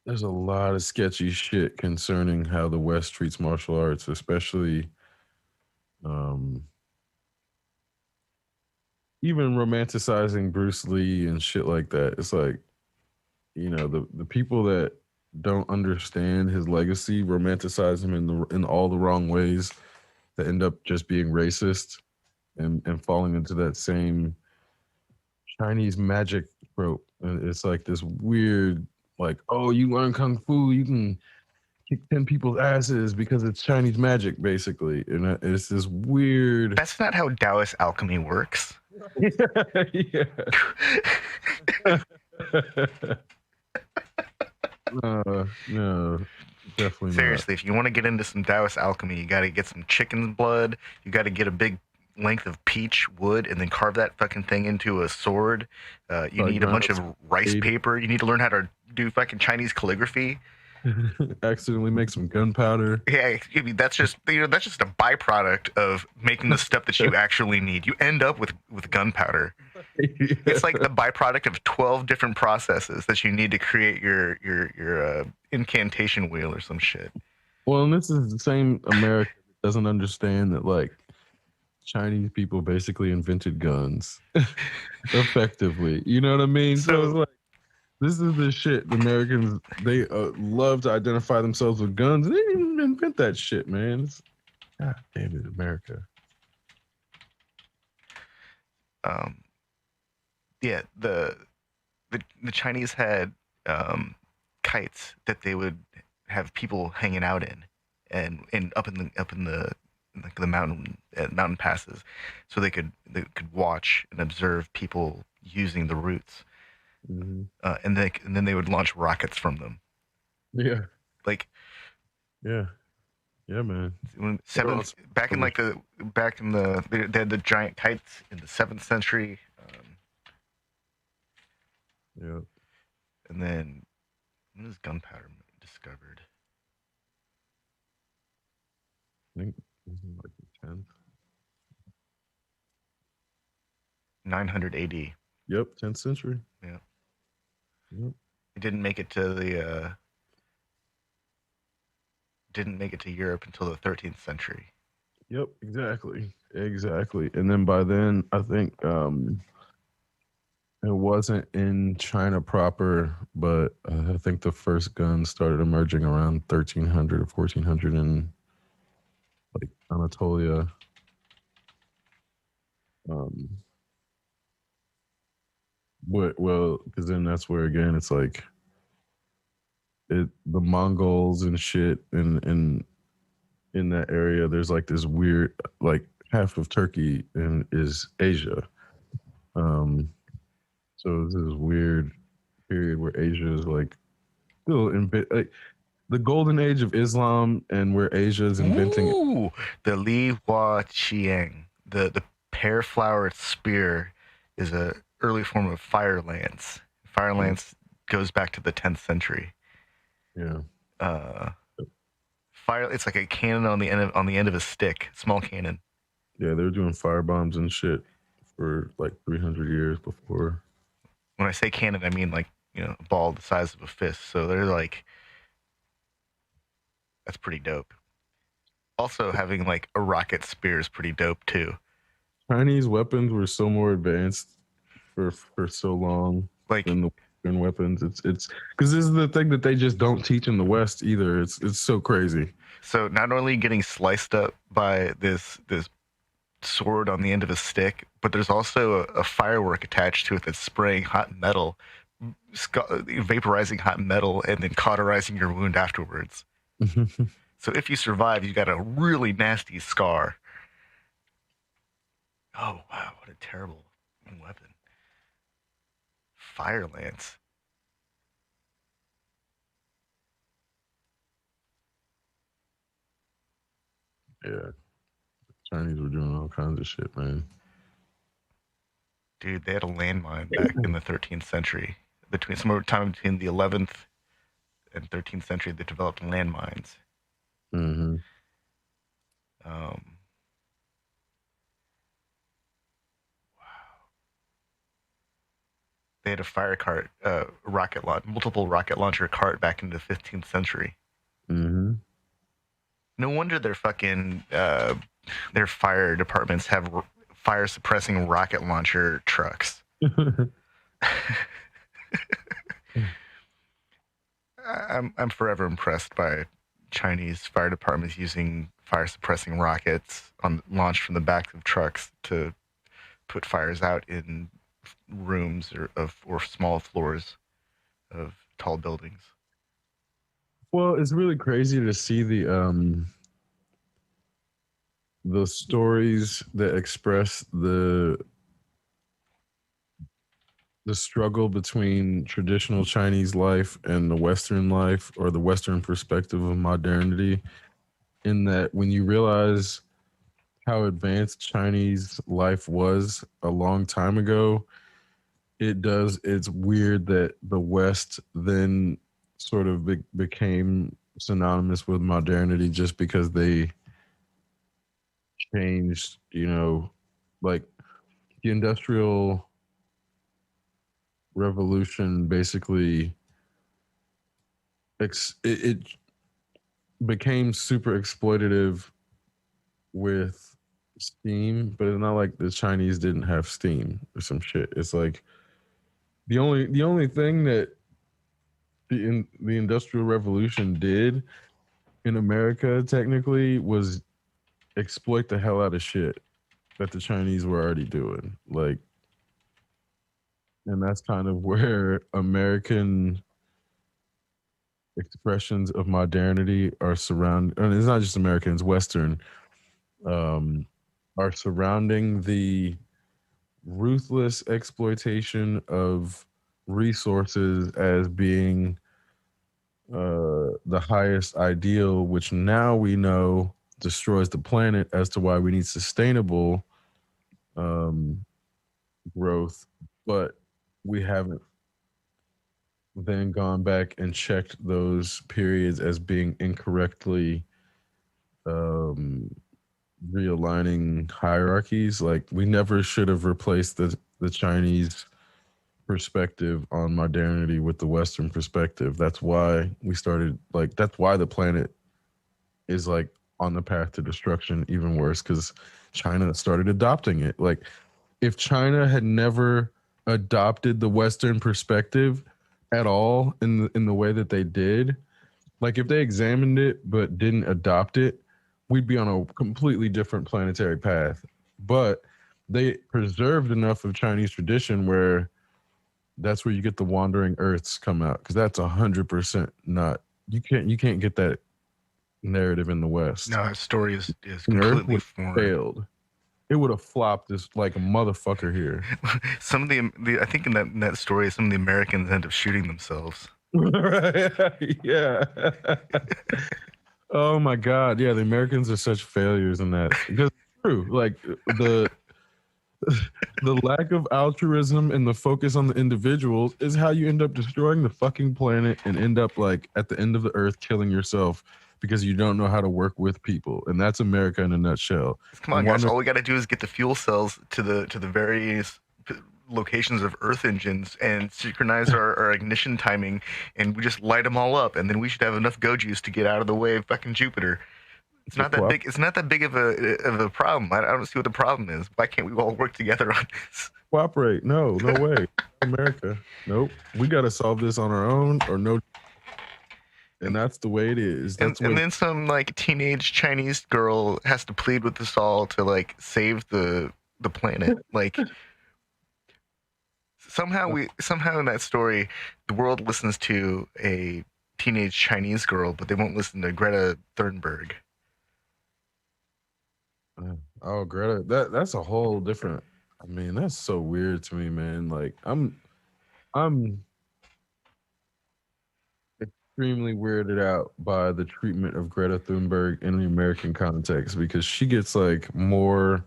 there's a lot of sketchy shit concerning how the West treats martial arts, especially even romanticizing Bruce Lee and shit like that. It's like, you know, the people that don't understand his legacy romanticize him in all the wrong ways that end up just being racist and falling into that same Chinese magic trope. And it's like this weird, like, oh, you learn kung fu, you can kick 10 people's asses because it's Chinese magic, basically. And it's this weird. That's not how Taoist alchemy works. Yeah. No, definitely Seriously, if you want to get into some Taoist alchemy, you got to get some chicken's blood. You got to get a big length of peach wood and then carve that fucking thing into a sword. You need a bunch of rice paper. You need to learn how to do fucking Chinese calligraphy. Accidentally make some gunpowder. Yeah, I mean, that's just a byproduct of making the stuff that you actually need. You end up with gunpowder. Yeah. It's like the byproduct of 12 different processes that you need to create your incantation wheel or some shit. Well, and this is the same America that doesn't understand that like Chinese people basically invented guns effectively. You know what I mean? So it's like, this is the shit. The Americans, they love to identify themselves with guns. They didn't even invent that shit, man. God damn it, America. Yeah, the Chinese had kites that they would have people hanging out in, and up in the like the mountain passes, so they could watch and observe people using the routes. Mm-hmm. And then they would launch rockets from them. Yeah. Like, yeah. Yeah, man. When Well, back in they had the giant kites in the 7th century, yeah. and then when was gunpowder discovered? I think this is like the 10th. 900 AD. Yep, 10th century. Yeah, Yep. it didn't make it to Europe until the 13th century. Yep, exactly. And then by then, I think it wasn't in China proper, but I think the first guns started emerging around 1300 or 1400 in like Anatolia. Um, well, because then that's where again it's like the Mongols and shit in that area. There's like this weird like half of Turkey is Asia. Um, so this is weird period where Asia is like still in like the golden age of Islam and where Asia is inventing. Ooh, the Li Hua Qiang, the pear flowered spear, is a early form of fire lance. Fire lance goes back to the 10th century. Yeah. Fire. It's like a cannon on the end of a stick, small cannon. Yeah, they were doing fire bombs and shit for like 300 years before. When I say cannon, I mean like a ball the size of a fist. So they're like, that's pretty dope. Also, having like a rocket spear is pretty dope too. Chinese weapons were so more advanced for so long Like, than the Western weapons. It's because this is the thing that they just don't teach in the West either. It's so crazy. so not only getting sliced up by this sword on the end of a stick, but there's also a firework attached to it that's spraying hot metal, vaporizing hot metal, and then cauterizing your wound afterwards. So if you survive, you got a really nasty scar. Oh wow, what a terrible weapon! Fire lance. Yeah, Chinese were doing all kinds of shit, man. Dude, they had a landmine back in the 13th century. Somewhere time between the 11th and 13th century, they developed landmines. Mm-hmm. They had a fire cart, multiple rocket launcher cart back in the 15th century. Mm-hmm. No wonder their fire departments have fire suppressing rocket launcher trucks. I'm forever impressed by Chinese fire departments using fire suppressing rockets launched from the back of trucks to put fires out in rooms or small floors of tall buildings. Well, it's really crazy to see the stories that express the struggle between traditional Chinese life and the Western life or the Western perspective of modernity. In that, when you realize how advanced Chinese life was a long time ago, it's weird that the West then sort of became synonymous with modernity just because they changed, like the industrial revolution basically it became super exploitative with steam, but it's not like the Chinese didn't have steam or some shit. It's like the only thing that the industrial revolution did in America technically was exploit the hell out of shit that the Chinese were already doing. Like, and that's kind of where American expressions of modernity are surrounded, and it's not just Americans, Western, um, are surrounding the ruthless exploitation of resources as being the highest ideal, which now we know destroys the planet, as to why we need sustainable um, growth, but we haven't then gone back and checked those periods as being incorrectly um, realigning hierarchies. Like we never should have replaced the Chinese perspective on modernity with the Western perspective. That's why we started like that's why the planet is like on the path to destruction even worse because China started adopting it. Like if China had never adopted the Western perspective at all in the way that they did, like if they examined it but didn't adopt it, we'd be on a completely different planetary path. But they preserved enough of Chinese tradition where that's where you get the wandering earths come out because that's 100% not you can't get that narrative in the West. No, that story is The earth completely would have foreign. failed. It would have flopped as like a motherfucker here. Some of the I think in that story, some of the Americans end up shooting themselves. Right. Yeah. Oh my God. Yeah, the Americans are such failures in that. Because it's true. Like the lack of altruism and the focus on the individuals is how you end up destroying the fucking planet and end up like at the end of the earth killing yourself because you don't know how to work with people. And that's America in a nutshell. Come on, guys! All we got to do is get the fuel cells to the various locations of Earth engines and synchronize our ignition timing, and we just light them all up, and then we should have enough go juice to get out of the way of fucking Jupiter. It's not that big. It's not that big of a problem. I don't see what the problem is. Why can't we all work together on this? Cooperate? No way. America. Nope. We got to solve this on our own or no. And that's the way it is. And then some like teenage Chinese girl has to plead with us all to like save the planet. Like somehow in that story, the world listens to a teenage Chinese girl, but they won't listen to Greta Thunberg. Oh, Greta, that's a whole different. I mean, that's so weird to me, man. Like, I'm extremely weirded out by the treatment of Greta Thunberg in the American context because she gets like more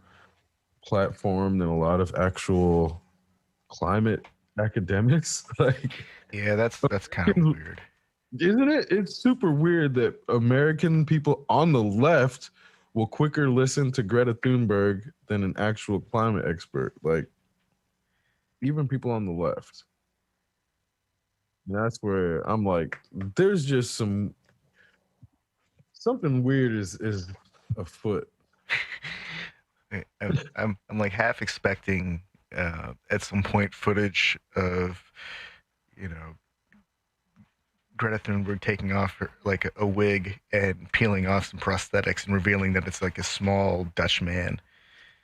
platform than a lot of actual climate academics. Like, yeah, that's kind of weird, isn't it? It's super weird that American people on the left will quicker listen to Greta Thunberg than an actual climate expert. Like, even people on the left. And that's where I'm like, there's just something weird is afoot. I'm like half expecting at some point footage of, you know, Greta Thunberg taking off her, like a wig and peeling off some prosthetics and revealing that it's like a small Dutch man.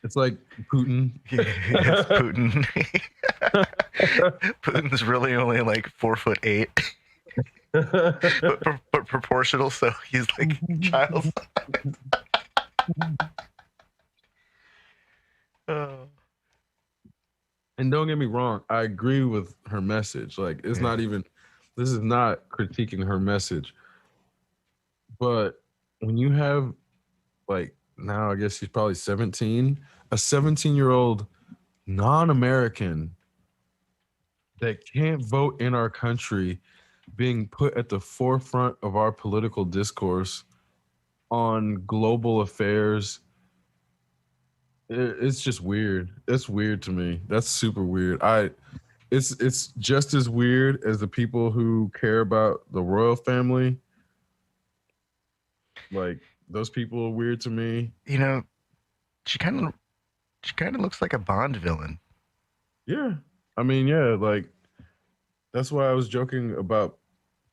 It's like Putin. Yeah, it's Putin. Putin's really only like 4'8", but proportional, so he's like child size. And don't get me wrong, I agree with her message. Like, it's not even. This is not critiquing her message. But when you have, like, now I guess she's probably 17, a 17-year-old non-American that can't vote in our country being put at the forefront of our political discourse on global affairs, it's just weird. It's weird to me. That's super weird. It's just as weird as the people who care about the royal family. Like, those people are weird to me. You know, she kind of looks like a Bond villain. Yeah. I mean, yeah, like that's why I was joking about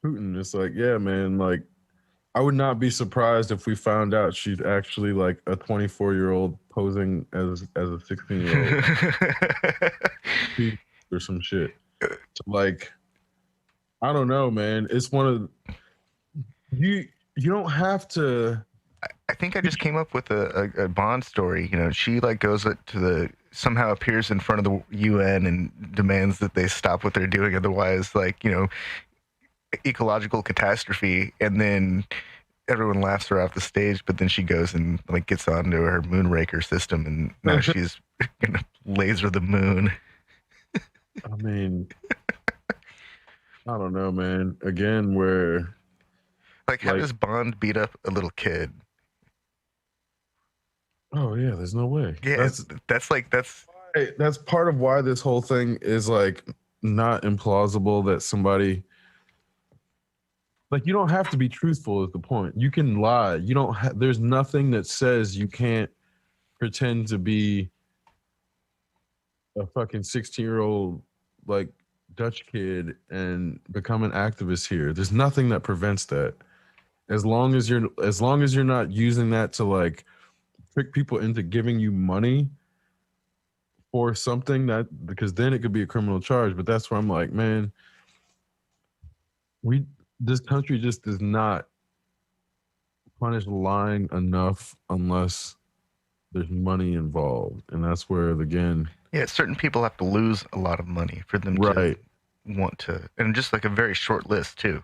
Putin. It's like, yeah, man, like I would not be surprised if we found out she's actually like a 24-year-old posing as a 16-year-old. Or some shit. So, like, I don't know, man. It's one of you don't have to. I think I just came up with a Bond story. You know, she like goes to somehow appears in front of the UN and demands that they stop what they're doing. Otherwise, like, you know, ecological catastrophe, and then everyone laughs her off the stage, but then she goes and like gets onto her moonraker system, and now she's gonna laser the moon. I mean, I don't know, man. Again, where Like, how does Bond beat up a little kid? oh yeah, there's no way. Yeah, That's part of why this whole thing is like not implausible that somebody like you don't have to be truthful is the point. You can lie. You don't there's nothing that says you can't pretend to be a fucking 16-year-old like Dutch kid and become an activist here. There's nothing that prevents that. As long as you're not using that to like trick people into giving you money for something that because then it could be a criminal charge. But that's where I'm like, man, this country just does not punish lying enough unless there's money involved. And that's where again certain people have to lose a lot of money for them to want to, and just like a very short list too.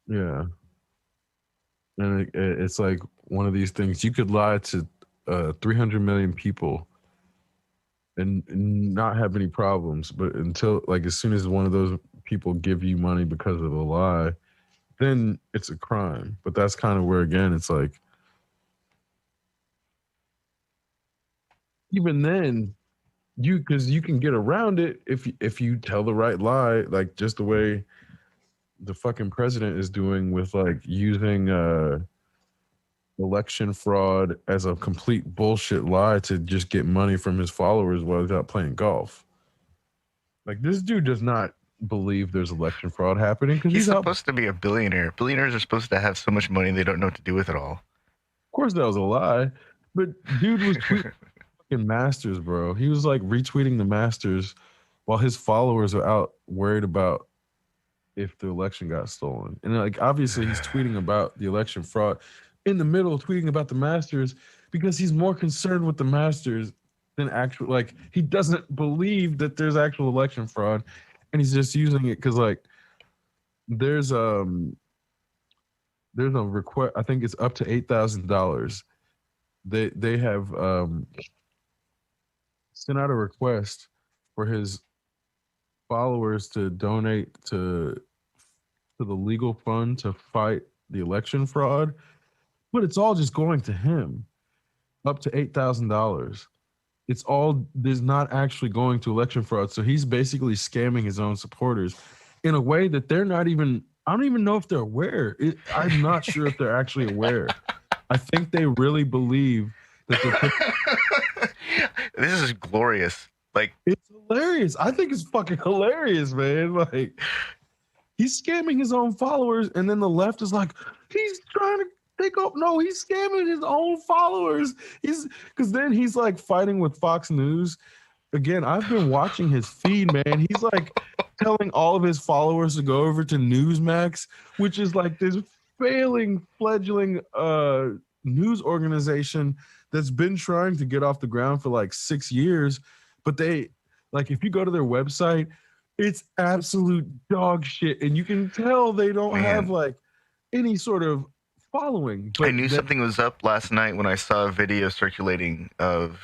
Yeah. And it's like one of these things you could lie to 300 million people and not have any problems, but until like as soon as one of those people give you money because of a lie, then it's a crime. But that's kind of where again it's like even then because you can get around it if you tell the right lie, like just the way the fucking president is doing with like using election fraud as a complete bullshit lie to just get money from his followers while he's out playing golf. Like this dude does not believe there's election fraud happening because he's supposed to be a billionaire. Billionaires are supposed to have so much money they don't know what to do with it all. Of course that was a lie, but dude was tweeting fucking Masters, bro. He was like retweeting the Masters while his followers are out worried about if the election got stolen. And like obviously he's tweeting about the election fraud in the middle of tweeting about the Masters because he's more concerned with the Masters than actual like he doesn't believe that there's actual election fraud and he's just using it because like there's a request. I think it's up to $8,000. They have sent out a request for his followers to donate to the legal fund to fight the election fraud, but it's all just going to him, up to $8,000. It's all there's not actually going to election fraud, so he's basically scamming his own supporters in a way that they're not even. I don't even know if they're aware. I'm not sure if they're actually aware. I think they really believe that this is glorious. Like it's hilarious. I think it's fucking hilarious, man. Like he's scamming his own followers, and then the left is like, he's trying to take up. No, he's scamming his own followers. Because then he's like fighting with Fox News. Again, I've been watching his feed, man. He's like telling all of his followers to go over to Newsmax, which is like this fledgling news organization that's been trying to get off the ground for like 6 years. But they, like, if you go to their website, it's absolute dog shit. And you can tell they don't have like any sort of following. But I knew something was up last night when I saw a video circulating of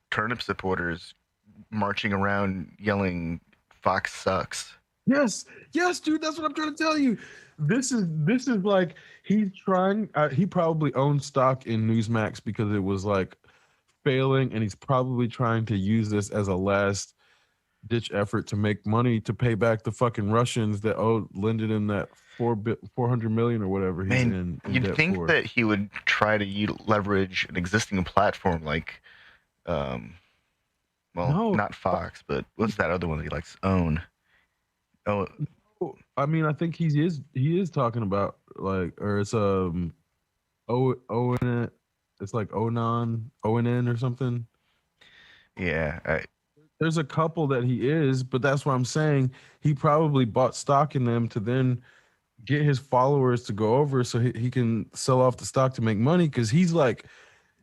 turnip supporters marching around yelling "Fox sucks." Yes, dude, that's what I'm trying to tell you. This is like he's trying. He probably owned stock in Newsmax because it was like failing, and he's probably trying to use this as a last ditch effort to make money to pay back the fucking Russians that lended him that $400 million or whatever he's in you'd think for. That he would try to leverage an existing platform like not Fox, but what's that other one that he likes to own? Oh, I mean, I think he is talking about like, or it's ONN, it's like ONN or something. Yeah, there's a couple that he is, but that's what I'm saying. He probably bought stock in them to then get his followers to go over so he can sell off the stock to make money. Because he's like,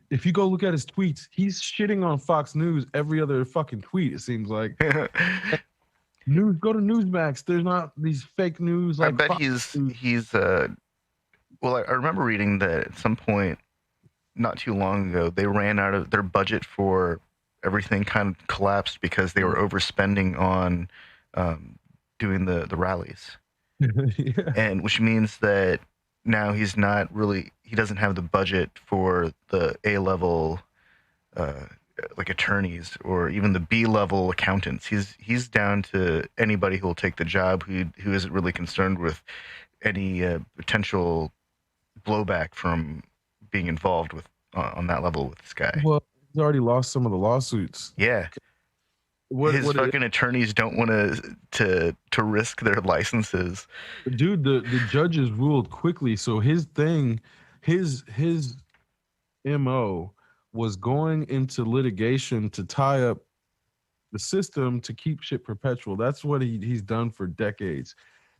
if you go look at his tweets, he's shitting on Fox News every other fucking tweet, it seems like. News, go to Newsmax. There's not these fake news I like bet Fox News. he's well, I remember reading that at some point not too long ago they ran out of their budget for everything, kind of collapsed because they were overspending on doing the rallies, Yeah. and which means that now he doesn't have the budget for the A level uh, like attorneys or even the B level accountants. He's down to anybody who will take the job who isn't really concerned with any potential blowback from being involved with on that level with this guy. Well, he's already lost some of the lawsuits. Yeah, his What it fucking attorneys don't want to risk their licenses. dude, the judges ruled quickly. So his thing, his MO was going into litigation to tie up the system to keep shit perpetual. That's what he's done for decades.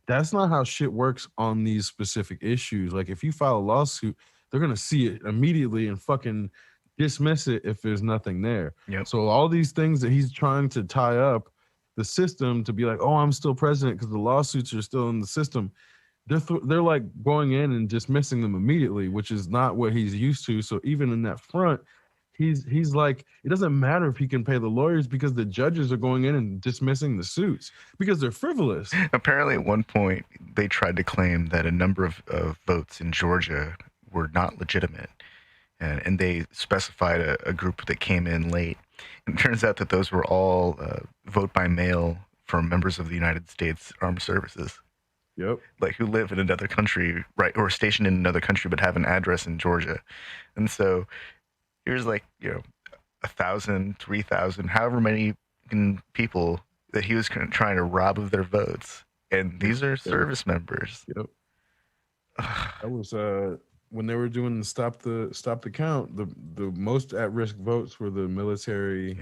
That's not how shit works on these specific issues. Like if you file a lawsuit, they're gonna see it immediately and fucking dismiss it if there's nothing there. Yep. So all these things that he's trying to tie up the system to be like, oh, I'm still president because the lawsuits are still in the system. They're like going in and dismissing them immediately, which is not what he's used to. So even in that front, he's like, it doesn't matter if he can pay the lawyers because the judges are going in and dismissing the suits because they're frivolous. Apparently, at one point, they tried to claim that a number of votes in Georgia were not legitimate, and they specified a group that came in late. And it turns out that those were all vote by mail from members of the United States Armed Services. Yep. Like who live in another country, right, or stationed in another country, but have an address in Georgia. And so here's like, 1,000, 3,000, however many people that he was trying to rob of their votes. And these are service members. Yep. That was when they were doing the stop the count, the most at risk votes were the military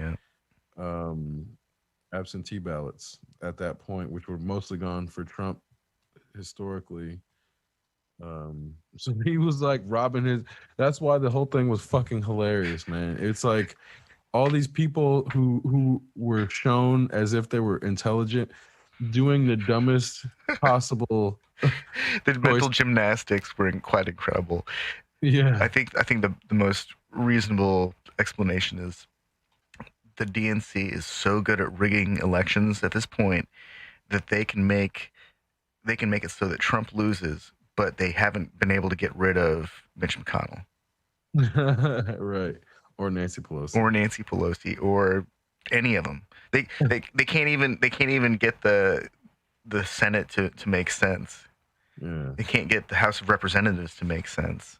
absentee ballots at that point, which were mostly gone for Trump historically. So he was like robbing his. That's why the whole thing was fucking hilarious, man. It's like all these people who were shown as if they were intelligent doing the dumbest possible. The mental gymnastics were quite incredible. Yeah, I think the most reasonable explanation is the DNC is so good at rigging elections at this point that they can make it so that Trump loses, but they haven't been able to get rid of Mitch McConnell. Right. Or Nancy Pelosi. Or any of them. They can't even get the Senate to make sense. Yeah. They can't get the House of Representatives to make sense.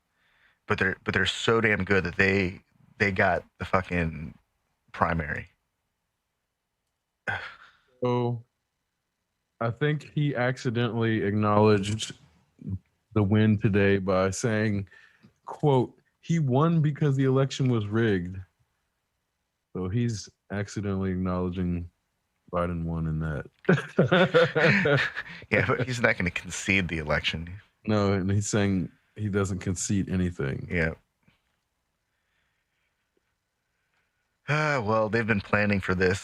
But they're so damn good that they got the fucking primary. So I think he accidentally acknowledged the win today by saying, quote, he won because the election was rigged. So he's accidentally acknowledging Biden won in that. Yeah, but he's not going to concede the election. No, and he's saying he doesn't concede anything. Yeah. Well, they've been planning for this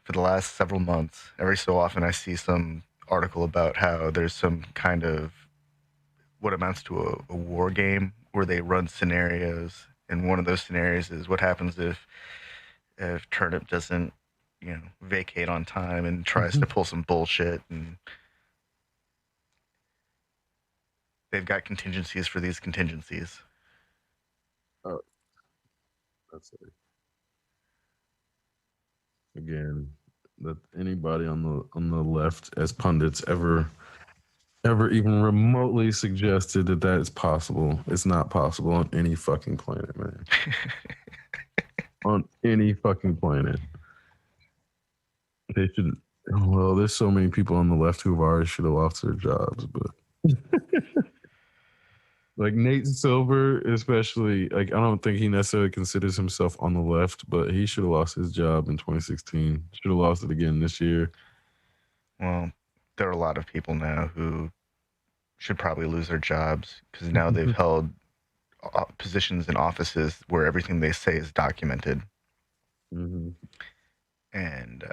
for the last several months. Every so often I see some article about how there's some kind of what amounts to a war game where they run scenarios, and one of those scenarios is what happens if Turnip doesn't, vacate on time and tries to pull some bullshit, and they've got contingencies for these contingencies. Oh, that's it. Again, that anybody on the left as pundits ever even remotely suggested that is possible. It's not possible on any fucking planet, man. On any fucking planet. They should. Well, there's so many people on the left who have already should have lost their jobs, but like Nate Silver, especially, like I don't think he necessarily considers himself on the left, but he should have lost his job in 2016. Should have lost it again this year. Well, there are a lot of people now who should probably lose their jobs because now they've held positions in offices where everything they say is documented. Mm-hmm. And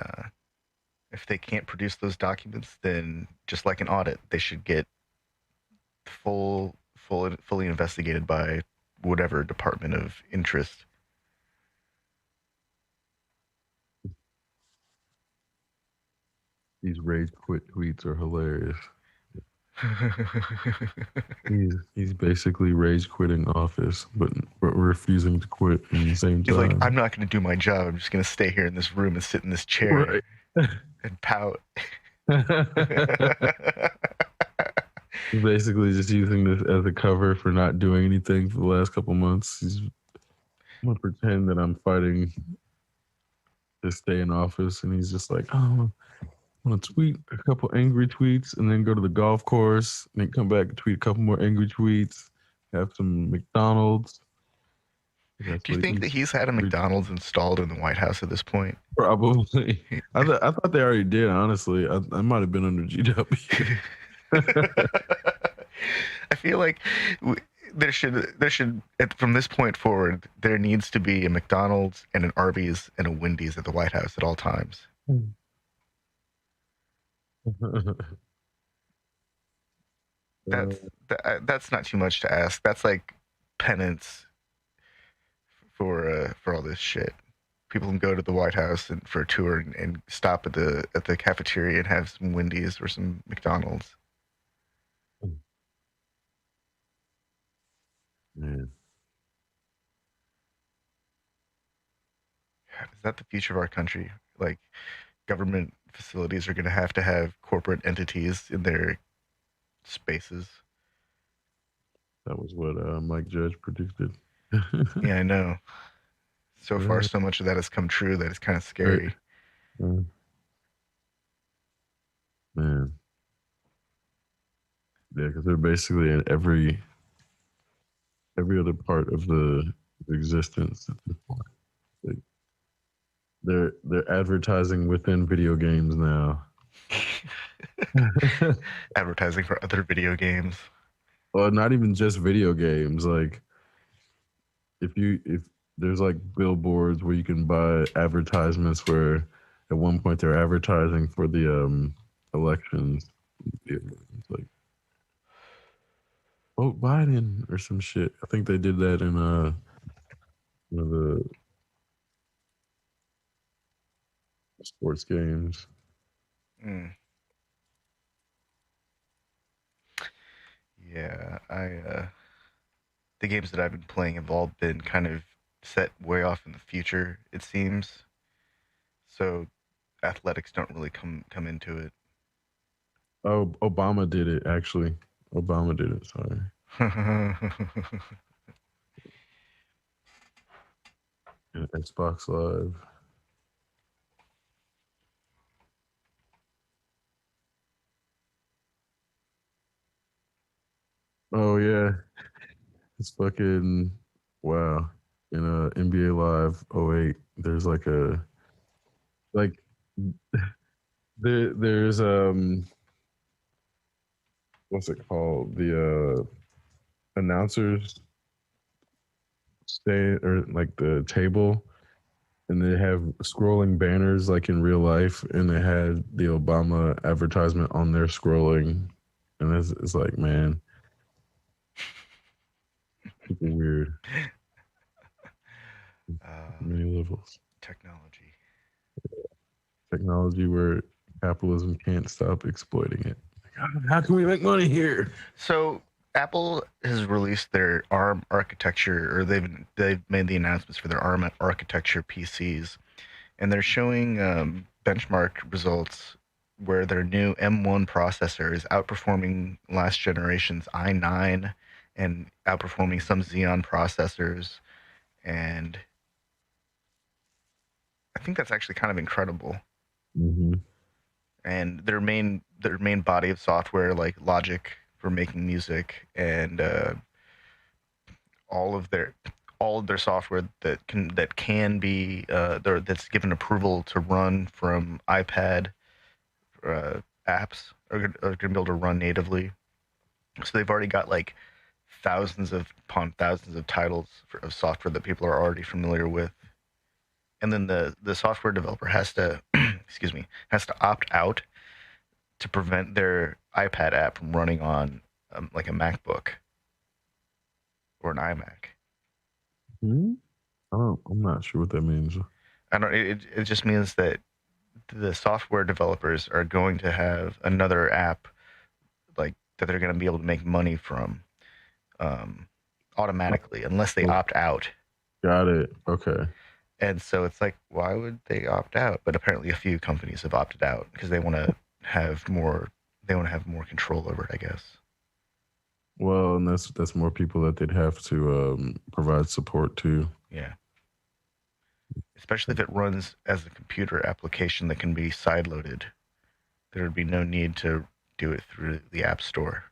If they can't produce those documents, then just like an audit, they should get fully investigated by whatever department of interest. These rage quit tweets are hilarious. He's basically rage quitting office, but refusing to quit in the same He's like, time. I'm not going to do my job. I'm just going to stay here in this room and sit in this chair Right. and pout. Basically, just using this as a cover for not doing anything for the last couple months. I'm gonna pretend that I'm fighting to stay in office, and he's just like, "Oh, I'm gonna tweet a couple angry tweets, and then go to the golf course, and then come back and tweet a couple more angry tweets, have some McDonald's." That's Do you what think that he's had a McDonald's installed in the White House at this point? Probably. I thought they already did. Honestly, I might have been under GW. I feel like there should from this point forward there needs to be a McDonald's and an Arby's and a Wendy's at the White House at all times. That's not too much to ask. That's like penance for all this shit. People can go to the White House and for a tour and stop at the cafeteria and have some Wendy's or some McDonald's. Man. Is that the future of our country? Like, government facilities are going to have corporate entities in their spaces. That was what Mike Judge predicted. Yeah, I know. So far, so much of that has come true that it's kind of scary. Man. Yeah, because they're basically in every other part of the existence at this point. Like, they're advertising within video games now. Advertising for other video games. Well, not even just video games. Like, if there's like billboards where you can buy advertisements where at one point they're advertising for the elections. It's like, vote Biden or some shit. I think they did that in one of the sports games. Yeah, the games that I've been playing have all been kind of set way off in the future, it seems. So athletics don't really come into it. Oh, Obama did it, actually. Obama did it, sorry. And Xbox Live. Oh, yeah. It's fucking, wow. In NBA Live 08, there's like there's what's it called? The announcers stay or like the table, and they have scrolling banners like in real life, and they had the Obama advertisement on there scrolling, and it's like, man, super weird. Many levels. Technology where capitalism can't stop exploiting it. How can we make money here? So Apple has released their ARM architecture, or they've made the announcements for their ARM architecture PCs, and they're showing benchmark results where their new M1 processor is outperforming last generation's i9 and outperforming some Xeon processors, and I think that's actually kind of incredible. Mm-hmm. And their main body of software, like Logic for making music, and all of their software that can be that's given approval to run from iPad apps are going to be able to run natively. So they've already got like thousands of titles of software that people are already familiar with, and then the software developer has to has to opt out to prevent their iPad app from running on like a MacBook or an iMac. Hmm? I'm not sure what that means. I don't. It just means that the software developers are going to have another app like that they're going to be able to make money from automatically unless they Oh, opt out. got it. Okay. And so it's like, why would they opt out? But apparently, a few companies have opted out because they want to have more. They want to have more control over it, I guess. Well, and that's more people that they'd have to provide support to. Yeah. Especially if it runs as a computer application that can be sideloaded, there would be no need to do it through the App Store.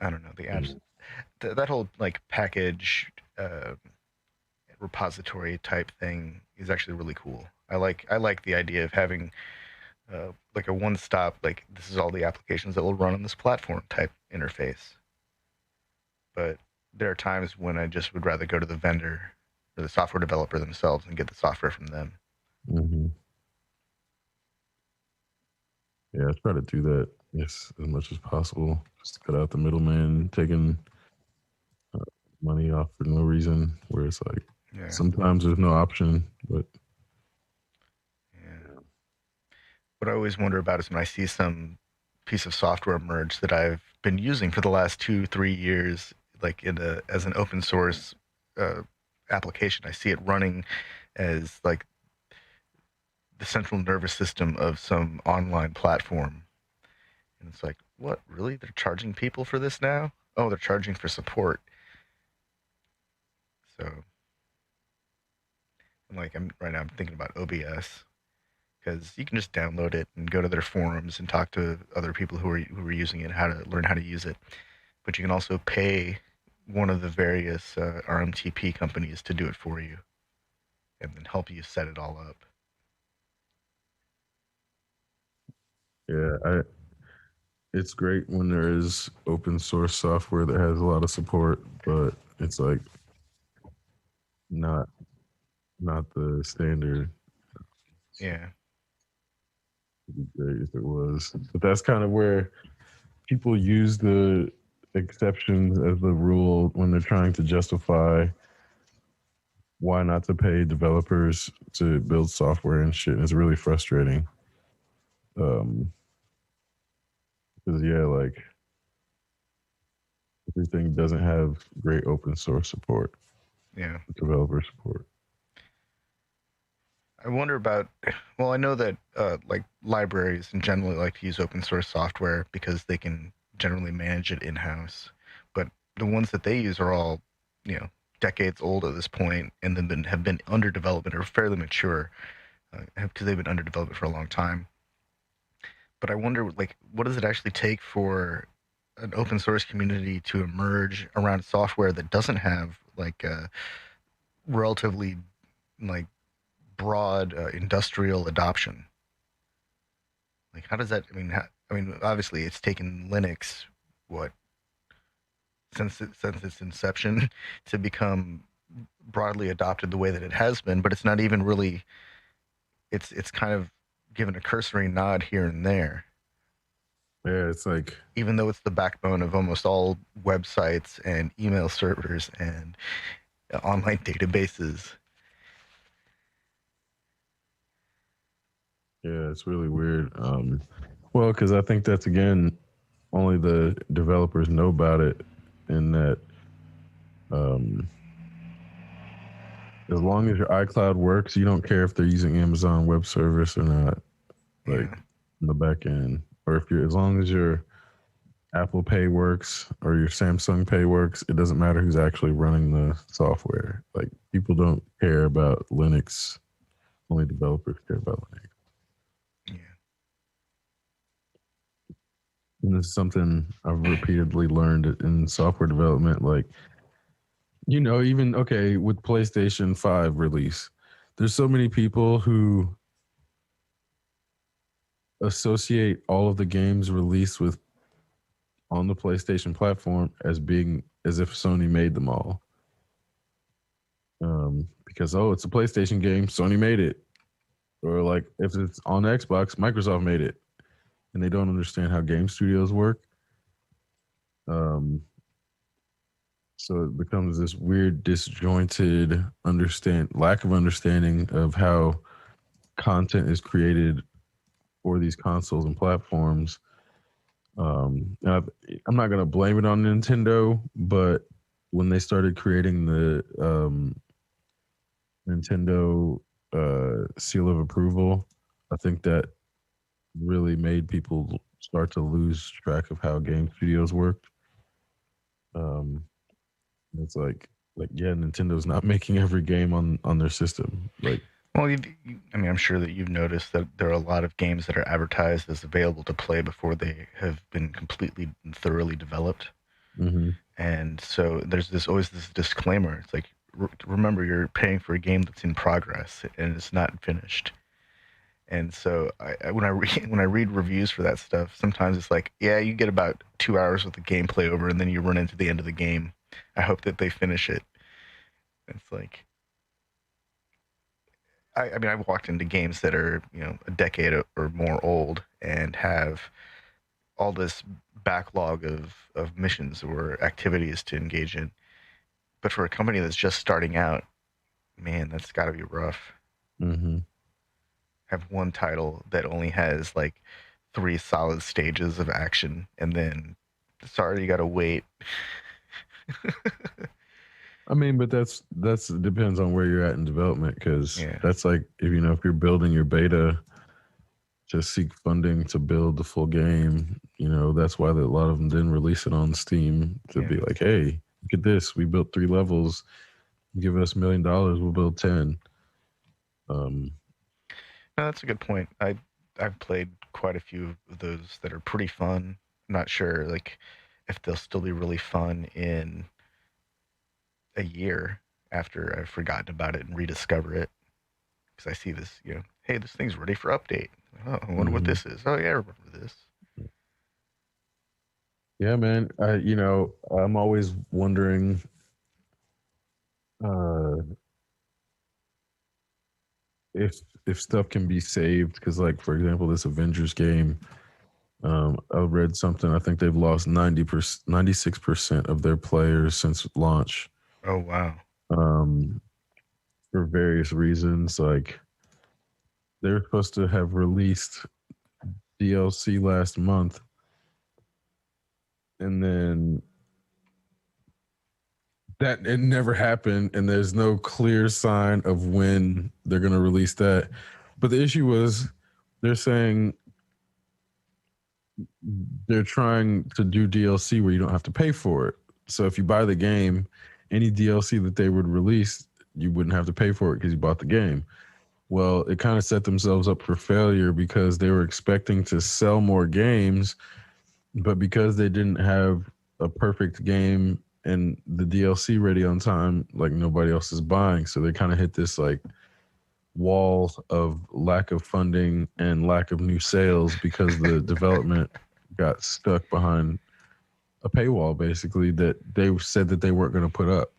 I don't know the apps. That whole like package repository type thing is actually really cool. I like the idea of having like a one stop, like this is all the applications that will run on this platform type interface. But there are times when I just would rather go to the vendor or the software developer themselves and get the software from them. Mm-hmm. Yeah, I try to do that as much as possible, just to cut out the middleman taking money off for no reason. Where it's like Yeah. sometimes there's no option, but Yeah. What I always wonder about is when I see some piece of software emerge that I've been using for the last 2-3 years, like as an open source uh, application. I see it running as like the central nervous system of some online platform, and it's like, what really? They're charging people for this now? Oh, they're charging for support. So, I'm right now. I'm thinking about OBS because you can just download it and go to their forums and talk to other people who are using it, how to learn how to use it. But you can also pay one of the various RMTP companies to do it for you, and then help you set it all up. yeah, it's great when there is open source software that has a lot of support, but it's like not not the standard. Yeah, It'd be great if it was, but that's kind of where people use the exceptions as the rule when they're trying to justify why not to pay developers to build software and shit. And it's really frustrating. Because yeah, like everything doesn't have great open source support, yeah. developer support. I wonder about. Well, I know that like libraries in general like to use open source software because they can generally manage it in house. But the ones that they use are all, you know, decades old at this point, and then have been under development or fairly mature because they've been under development for a long time. But I wonder, like, what does it actually take for an open source community to emerge around software that doesn't have like a relatively like broad industrial adoption? Like, how does that? I mean, obviously, it's taken Linux what since its inception to become broadly adopted the way that it has been, but it's not even really. It's kind of given a cursory nod here and there, Yeah, it's like even though it's the backbone of almost all websites and email servers and online databases. yeah, it's really weird. Well, because I think that's again only the developers know about it, and that um, as long as your iCloud works, you don't care if they're using Amazon Web Service or not, like Yeah, in the back end, or if you're as long as your Apple Pay works or your Samsung Pay works, it doesn't matter who's actually running the software. Like people don't care about Linux. Only developers care about Linux. yeah, And this is something I've repeatedly learned in software development. Like, even okay, with PlayStation 5 release, there's so many people who associate all of the games released with on the PlayStation platform as being as if Sony made them all. Because it's a PlayStation game, Sony made it, or like if it's on Xbox, Microsoft made it, and they don't understand how game studios work. So it becomes this weird, disjointed lack of understanding of how content is created for these consoles and platforms. And I'm not gonna blame it on Nintendo, but when they started creating the Nintendo seal of approval, I think that really made people start to lose track of how game studios worked. It's like yeah, Nintendo's not making every game on their system. Like, well, I mean, I'm sure that you've noticed that there are a lot of games that are advertised as available to play before they have been completely and thoroughly developed. mm-hmm. And so there's always this disclaimer. It's like, remember, you're paying for a game that's in progress and it's not finished. And so when I read reviews for that stuff, sometimes it's like, yeah, you get about 2 hours with the gameplay over, and then you run into the end of the game. I hope that they finish it. It's like, I mean, I've walked into games that are a decade or more old and have all this backlog of missions or activities to engage in. But for a company that's just starting out, man, that's got to be rough. Mm-hmm. Have one title that only has like 3 solid stages of action, and then sorry, you got to wait. I mean, but that's depends on where you're at in development, because that's like if you're building your beta to seek funding to build the full game, that's why a lot of them didn't release it on Steam to be like, hey, look at this, we built 3 levels, give us $1 million, we'll build 10. No, that's a good point. I've played quite a few of those that are pretty fun. I'm not sure like if they'll still be really fun in a year after I've forgotten about it and rediscover it, because I see this, hey, this thing's ready for update. Oh, I wonder what this is. Oh yeah, I remember this. Yeah, man. I'm always wondering if stuff can be saved, because like for example this Avengers game, I read something, I think they've lost 96% of their players since launch. Oh wow. For various reasons. Like, they're supposed to have released DLC last month, and then that it never happened, and there's no clear sign of when they're going to release that. But the issue was, they're saying they're trying to do DLC where you don't have to pay for it. So if you buy the game, any DLC that they would release, you wouldn't have to pay for it because you bought the game. Well, it kind of set themselves up for failure, because they were expecting to sell more games, but because they didn't have a perfect game and the DLC ready on time, like nobody else is buying. So they kind of hit this like wall of lack of funding and lack of new sales, because the development got stuck behind a paywall, basically, that they said that they weren't going to put up.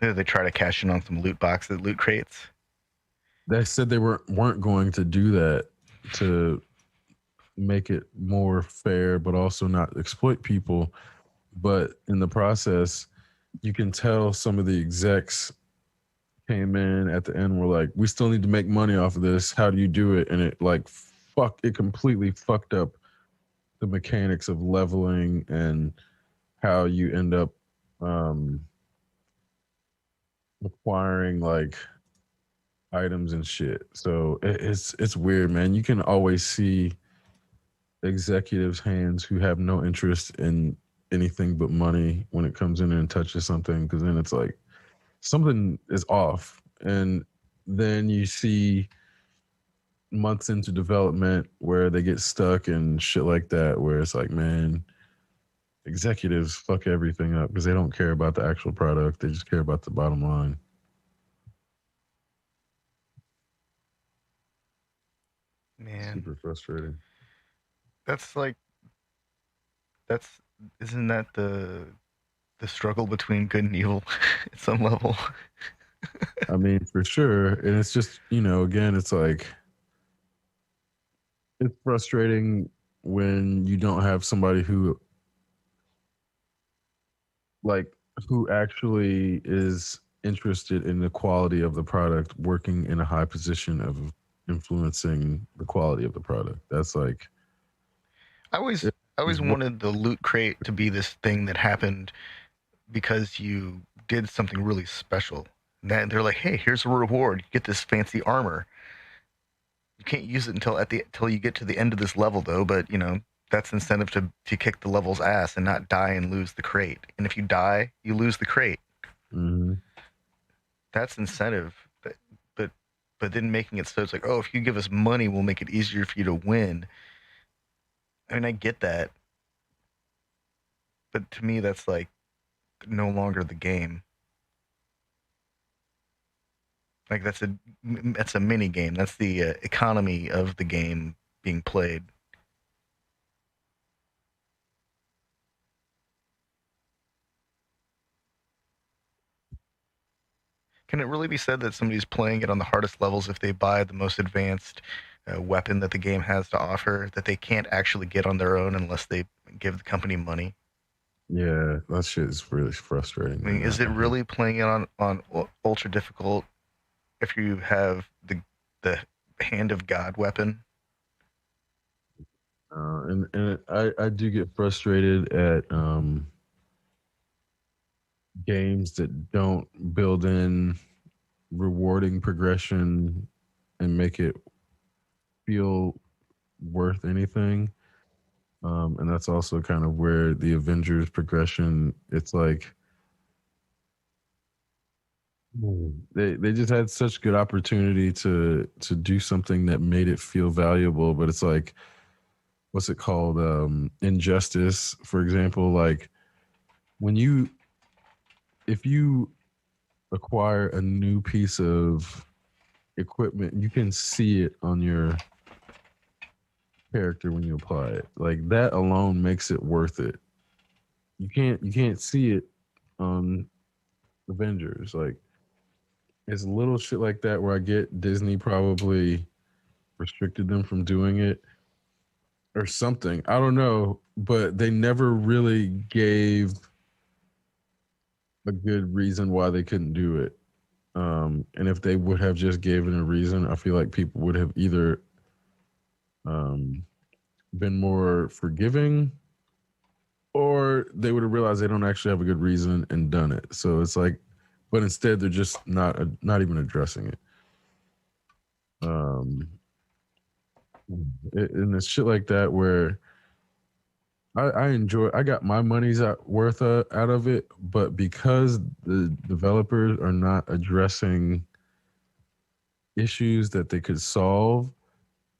They try to cash in on some loot crates. They said they weren't going to do that to make it more fair, but also not exploit people. But in the process, you can tell some of the execs came in at the end, were like, we still need to make money off of this. How do you do it? And it completely fucked up the mechanics of leveling and how you end up acquiring like items and shit. So it's weird, man. You can always see executives' hands who have no interest in anything but money when it comes in and touches something, because then it's like something is off. And then you see months into development where they get stuck and shit like that, where it's like, man, executives fuck everything up because they don't care about the actual product. They just care about the bottom line. Man, super frustrating. Isn't that the struggle between good and evil at some level? I mean, for sure. And it's just, again, it's like, it's frustrating when you don't have somebody like, who actually is interested in the quality of the product, working in a high position of influencing the quality of the product. That's like, I always it I is always what, wanted the loot crate to be this thing that happened because you did something really special. And then they're like, "Hey, here's a reward. You get this fancy armor. You can't use it until you get to the end of this level, though. But that's incentive to kick the level's ass and not die and lose the crate. And if you die, you lose the crate. mhm. That's incentive. But but then making it so it's like, oh, if you give us money, we'll make it easier for you to win. I mean, I get that, but to me, that's like no longer the game. Like that's a mini game. That's the economy of the game being played. Can it really be said that somebody's playing it on the hardest levels if they buy the most advanced weapon that the game has to offer that they can't actually get on their own unless they give the company money? Yeah, that shit is really frustrating, I mean, man. is it really playing it on ultra difficult if you have the hand of God weapon? And I do get frustrated at games that don't build in rewarding progression and make it feel worth anything. And that's also kind of where the Avengers progression, it's like they just had such good opportunity to do something that made it feel valuable, but it's like, what's it called? Injustice, for example. Like, when you if you acquire a new piece of equipment, you can see it on your character when you apply it. Like, that alone makes it worth it. You can't see it on Avengers. Like, it's little shit like that where I get Disney probably restricted them from doing it or something. I don't know, but they never really gave a good reason why they couldn't do it. And if they would have just given a reason, I feel like people would have either um, been more forgiving, or they would have realized they don't actually have a good reason and done it. So it's like, but instead they're just not even addressing it. Um, and it's shit like that where I enjoy. I got my money's worth out of it, but because the developers are not addressing issues that they could solve,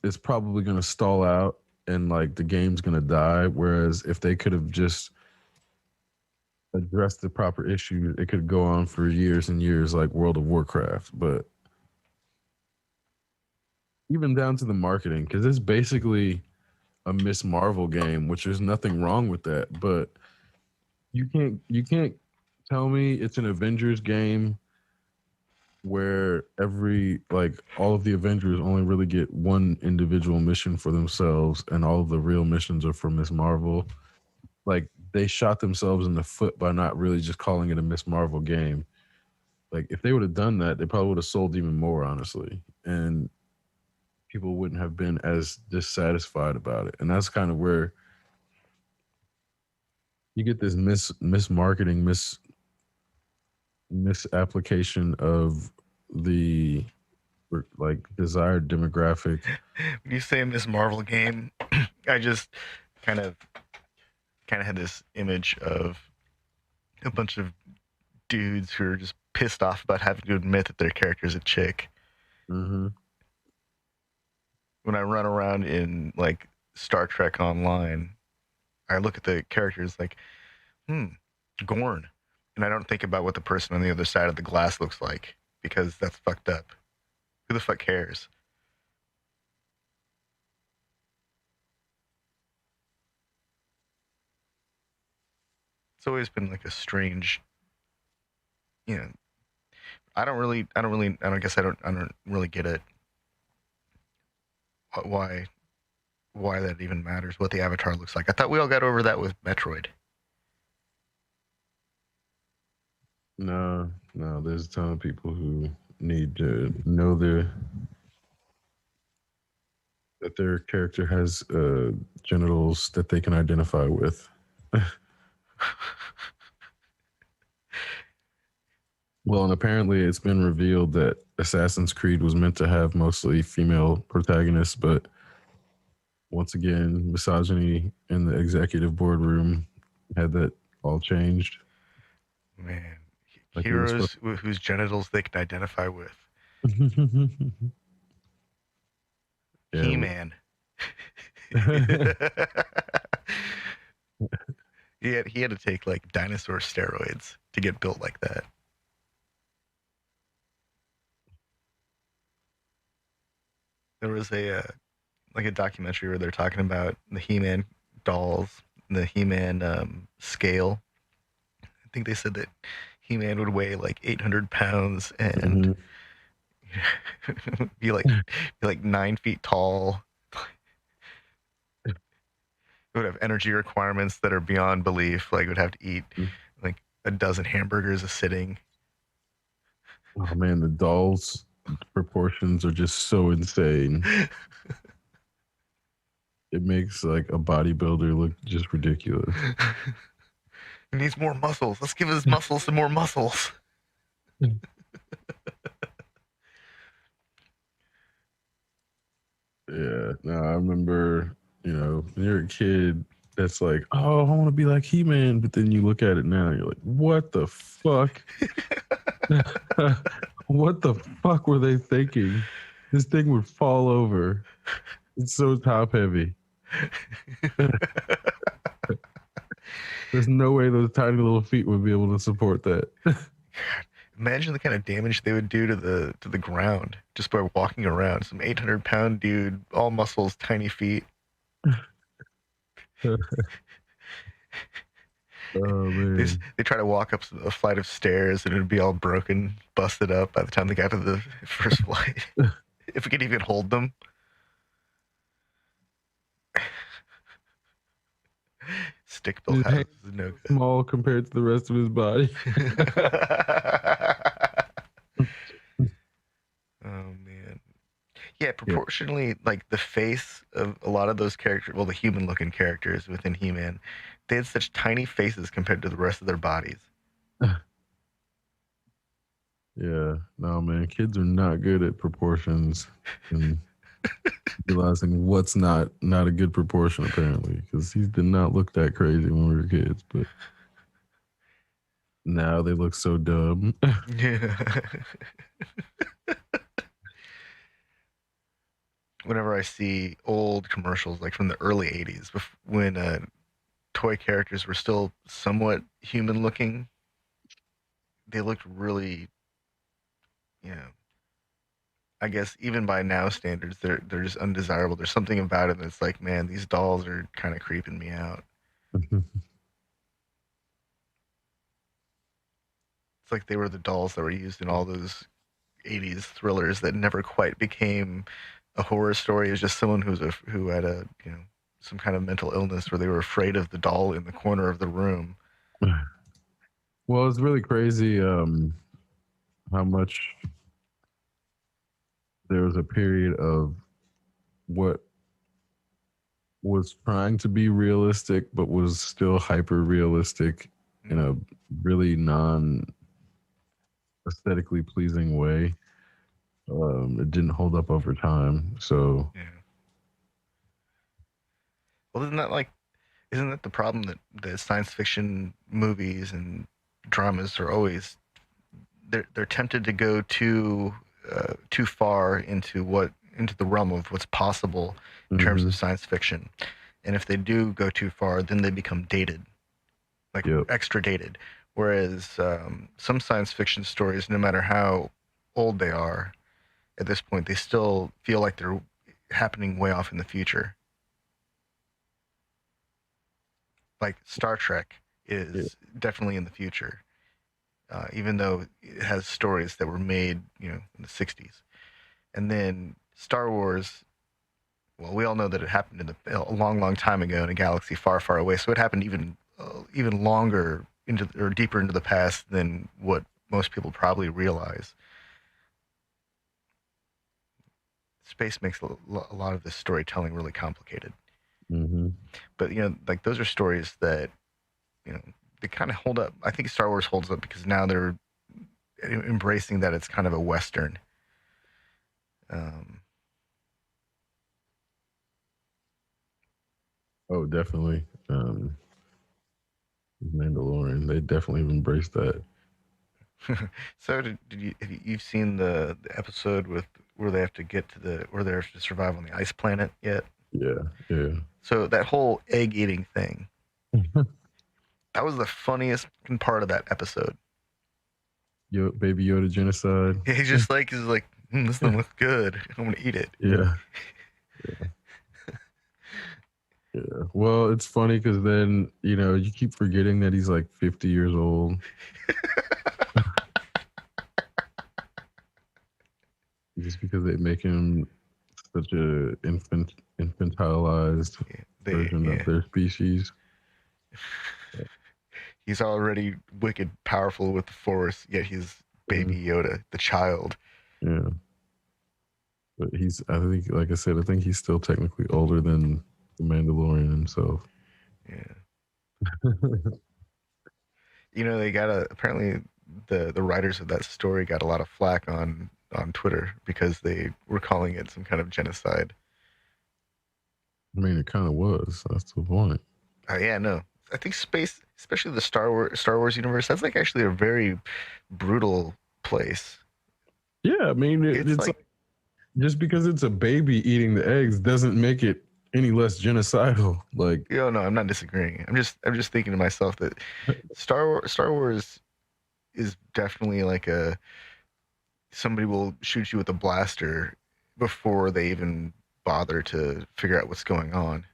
it's probably going to stall out and like the game's going to die. Whereas if they could have just addressed the proper issue, it could go on for years and years, like World of Warcraft. But even down to the marketing, because it's basically a Miss Marvel game, which there's nothing wrong with that. But you can't tell me it's an Avengers game where every like all of the Avengers only really get one individual mission for themselves, and all of the real missions are for Miss Marvel. Like, they shot themselves in the foot by not really just calling it a Miss Marvel game. Like, if they would have done that, they probably would have sold even more, honestly, and people wouldn't have been as dissatisfied about it. And that's kind of where you get this mismarketing, misapplication of the like desired demographic. When you say Miss Marvel game, I just kind of kind of had this image of a bunch of dudes who are just pissed off about having to admit that their character is a chick. Mm-hmm. When I run around in like Star Trek Online, I look at the characters like, Gorn, and I don't think about what the person on the other side of the glass looks like because that's fucked up. Who the fuck cares? It's always been like a strange, you know. I don't really get it. Why that even matters? What the avatar looks like? I thought we all got over that with Metroid. No, no, there's a ton of people who need to know that their character has genitals that they can identify with. Well, and apparently it's been revealed that Assassin's Creed was meant to have mostly female protagonists, but once again, misogyny in the executive boardroom had that all changed. Man, Like it was heroes whose genitals they can identify with. yeah. He-Man. he had to take like dinosaur steroids to get built like that. There was a like a documentary where they're talking about the He-Man dolls, the He-Man scale. I think they said that He-Man would weigh like 800 pounds and be like 9 feet tall. It would have energy requirements that are beyond belief. Like, it would have to eat like a dozen hamburgers a sitting. Oh man, the dolls proportions are just so insane. It makes like a bodybuilder look just ridiculous. He needs more muscles. Let's give his muscles some more muscles. Yeah, no, I remember, when you're a kid, that's like, oh, I want to be like He-Man, but then you look at it now, and you're like, what the fuck? What the fuck were they thinking? This thing would fall over. It's so top heavy. There's no way those tiny little feet would be able to support that. Imagine the kind of damage they would do to the ground just by walking around. Some 800-pound dude, all muscles, tiny feet. Oh man. They try to walk up a flight of stairs and it would be all broken, busted up by the time they got to the first flight. If we could even hold them. Stick built house is no good. Small compared to the rest of his body. Oh man. Yeah, proportionally, like the face of a lot of those characters, well, the human-looking characters within He-Man, they had such tiny faces compared to the rest of their bodies. Yeah, no, man, kids are not good at proportions and realizing what's not a good proportion apparently, because he did not look that crazy when we were kids, but now they look so dumb. Yeah. Whenever I see old commercials, like from the early 80s, when toy characters were still somewhat human looking, they looked really, I guess even by now standards, they're just undesirable. There's something about it that's like, man, these dolls are kind of creeping me out. It's like they were the dolls that were used in all those 80s thrillers that never quite became a horror story. It was just someone who had some kind of mental illness where they were afraid of the doll in the corner of the room. Well, it's really crazy how much there was a period of what was trying to be realistic but was still hyper realistic in a really non aesthetically pleasing way. It didn't hold up over time, so Yeah. Well, isn't that the problem that the science fiction movies and dramas are always they're tempted to go too far into the realm of what's possible in terms of science fiction, and if they do go too far, then they become dated, like extra dated. Whereas some science fiction stories, no matter how old they are, at this point, they still feel like they're happening way off in the future. Like Star Trek is definitely in the future. even though it has stories that were made, in the '60s. And then Star Wars. Well, we all know that it happened a long, long time ago in a galaxy far, far away. So it happened even longer into or deeper into the past than what most people probably realize. Space makes a lot of this storytelling really complicated. Mm-hmm. But like those are stories that they kind of hold up. I think Star Wars holds up because now they're embracing that it's kind of a Western. Um, Oh, definitely. Mandalorian. They definitely embraced that. so you've seen the episode with where they have to get to where they have to survive on the ice planet yet? Yeah, yeah. So that whole egg eating thing, that was the funniest part of that episode. Baby Yoda genocide. He's like, this thing looks good. I'm gonna eat it. Yeah. Yeah. Well, it's funny because then you keep forgetting that he's like 50 years old. Just because they make him such a infantilized version of their species. He's already wicked powerful with the Force, yet he's Baby Yoda, the child. Yeah. But I think, like I said, I think he's still technically older than the Mandalorian himself. Yeah. They apparently the writers of that story got a lot of flack on Twitter because they were calling it some kind of genocide. I mean, it kind of was. That's the point. Yeah, no. I think space, especially the Star Wars universe, that's like actually a very brutal place. Yeah, I mean, it's like, just because it's a baby eating the eggs doesn't make it any less genocidal. Like, no, I'm not disagreeing. I'm just thinking to myself that Star Wars is definitely like somebody will shoot you with a blaster before they even bother to figure out what's going on.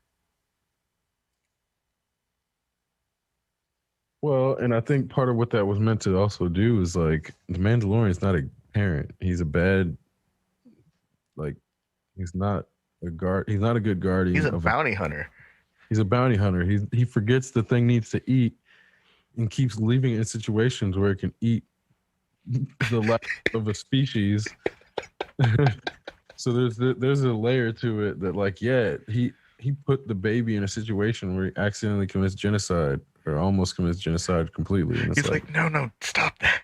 Well, and I think part of what that was meant to also do is like the Mandalorian's not a parent. He's a bad, like, he's not a guard. He's not a good guardian. He's a bounty hunter. He's a bounty hunter. He forgets the thing needs to eat and keeps leaving it in situations where it can eat the last of a species. So there's a layer to it that, like, yeah, he put the baby in a situation where he accidentally commits genocide or almost commits genocide completely. And he's like, no, stop that.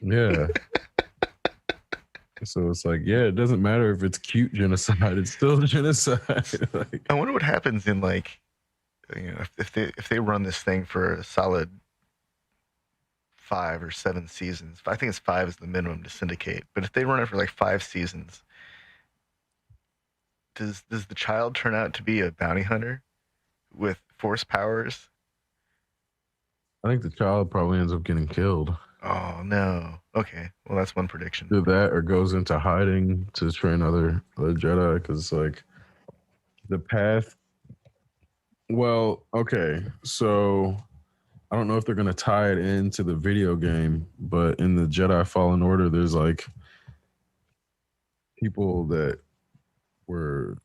Yeah. So it's like, yeah, it doesn't matter if it's cute genocide; it's still genocide. Like, I wonder what happens in like, if they run this thing for a solid 5 or 7 seasons. I think it's 5 is the minimum to syndicate. But if they run it for like 5 seasons, does the child turn out to be a bounty hunter with force powers? I think the child probably ends up getting killed. Oh no. Okay. Well, that's one prediction. Do that or goes into hiding to train other Jedi, because like the path. Well, okay, so I don't know if they're gonna tie it into the video game, but in the Jedi Fallen Order, there's like people that were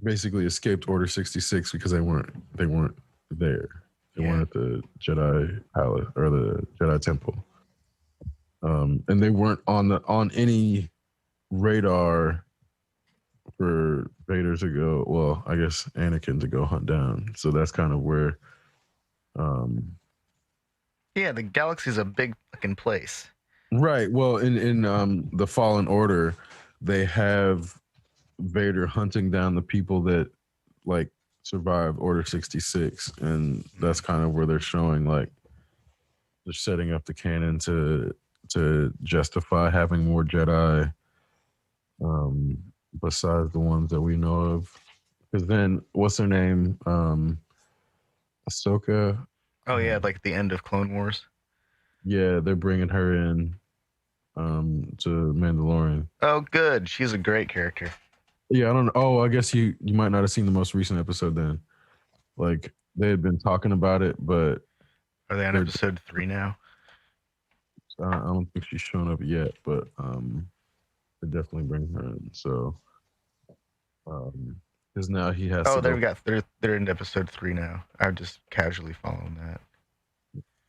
basically escaped Order 66 because they weren't there. They weren't at the Jedi Palace or the Jedi Temple, and they weren't on any radar for Vader to go. Well, I guess Anakin to go hunt down. So that's kind of where. Yeah, the galaxy's a big fucking place. Right. Well, in the Fallen Order, they have Vader hunting down the people that like survive Order 66, and that's kind of where they're showing like they're setting up the canon to justify having more Jedi besides the ones that we know of. Because then what's her name? Ahsoka. Oh yeah, like the end of Clone Wars. Yeah, they're bringing her in to Mandalorian. Oh good, she's a great character. Yeah, I don't know. Oh, I guess you might not have seen the most recent episode then. Like they had been talking about it, but Are they on They're- episode 3 now? I don't think she's shown up yet, but they definitely bring her in. So, because now he has Oh, to go. they're in episode 3 now. I'm just casually following that.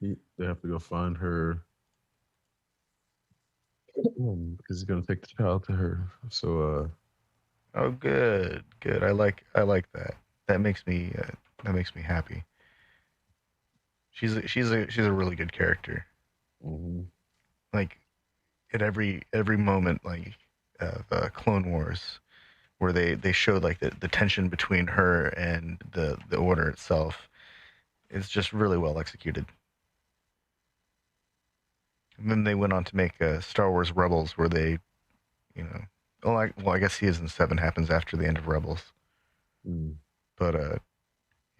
They have to go find her because he's gonna take the child to her. So, Oh, good. I like that. That makes me happy. She's a really good character. mhm. Like at every moment, like of Clone Wars, where they showed like the tension between her and the Order itself. It's just really well executed. And then they went on to make Star Wars Rebels, where they, you know, I guess season 7 happens after the end of Rebels, Mm. but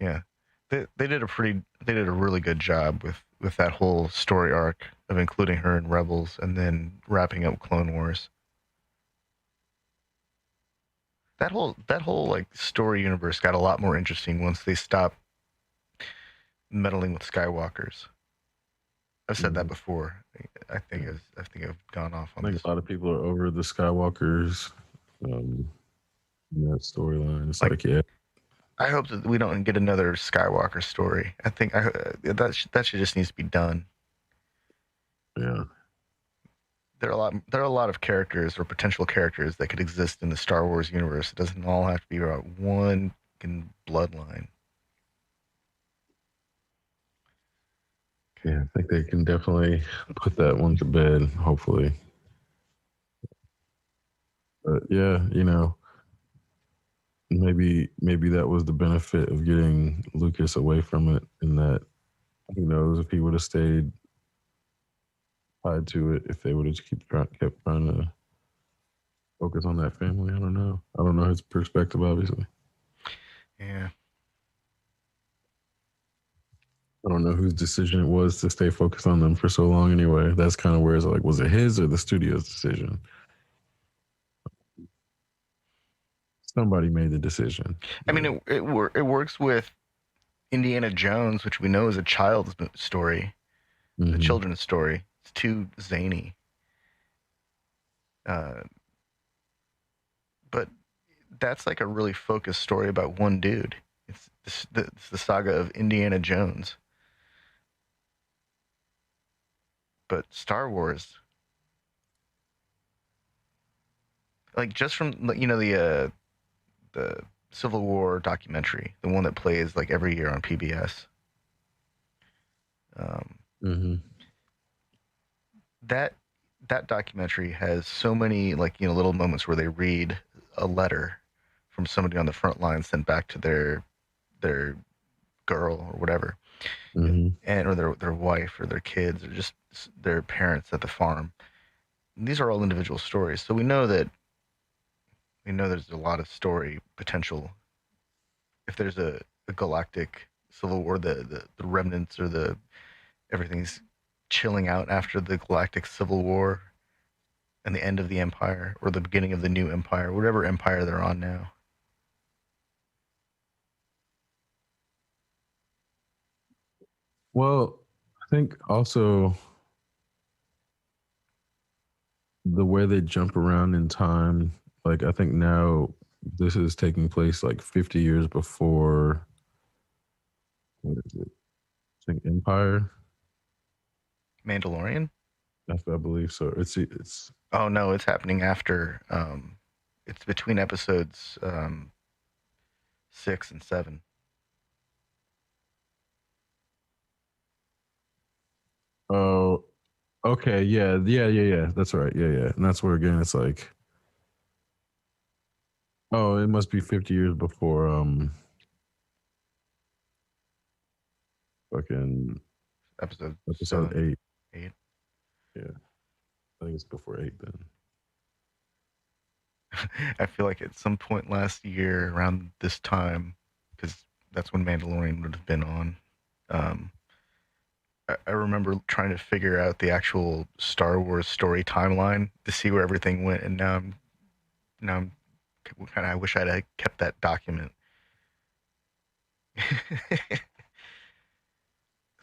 yeah, they did a really good job with that whole story arc of including her in Rebels and then wrapping up Clone Wars. That whole like story universe got a lot more interesting once they stopped meddling with Skywalkers. I've said that before. I think I've gone off I on think this. a lot of people are over the Skywalkers um, in that storyline. It's Like, like, yeah, I hope that we don't get another Skywalker story. I think that should just needs to be done. yeah. There are a lot of characters or potential characters that could exist in the Star Wars universe. It doesn't all have to be about one bloodline. Yeah, I think they can definitely put that one to bed, hopefully. But yeah, maybe that was the benefit of getting Lucas away from it, in that who knows if he would have stayed tied to it, if they would have kept trying to focus on that family. I don't know. I don't know his perspective, obviously. Yeah. I don't know whose decision it was to stay focused on them for so long anyway. That's kind of where it's like, was it his or the studio's decision? Somebody made the decision. I mean, it works with Indiana Jones, which we know is a child's story, a Mhm. children's story. It's too zany. Uh, but that's like a really focused story about one dude. It's the saga of Indiana Jones. But Star Wars, like just from the Civil War documentary, the one that plays like every year on PBS. Um, Mhm. that that documentary has so many little moments where they read a letter from somebody on the front line sent back to their girl or whatever, Mhm. and or their wife or their kids or just their parents at the farm. And these are all individual stories, so we know there's a lot of story potential. If there's a galactic civil war, the remnants or the everything's chilling out after the galactic civil war and the end of the empire or the beginning of the new empire, whatever empire they're on now. Well, I think also the way they jump around in time, like I think now this is taking place like 50 years before, what is it? I think Empire. Mandalorian? I believe so. It's Oh no, it's happening after. It's between episodes 6 and 7. oh, okay, yeah. That's right. Yeah. And that's where again it's like, oh, it must be 50 years before fucking Episode episode 7, 8. 8. Yeah. I think it's before 8 then. I feel like at some point last year around this time, because that's when Mandalorian would have been on. Um, I remember trying to figure out the actual Star Wars story timeline to see where everything went, and now I'm kind of I wish I'd kept that document.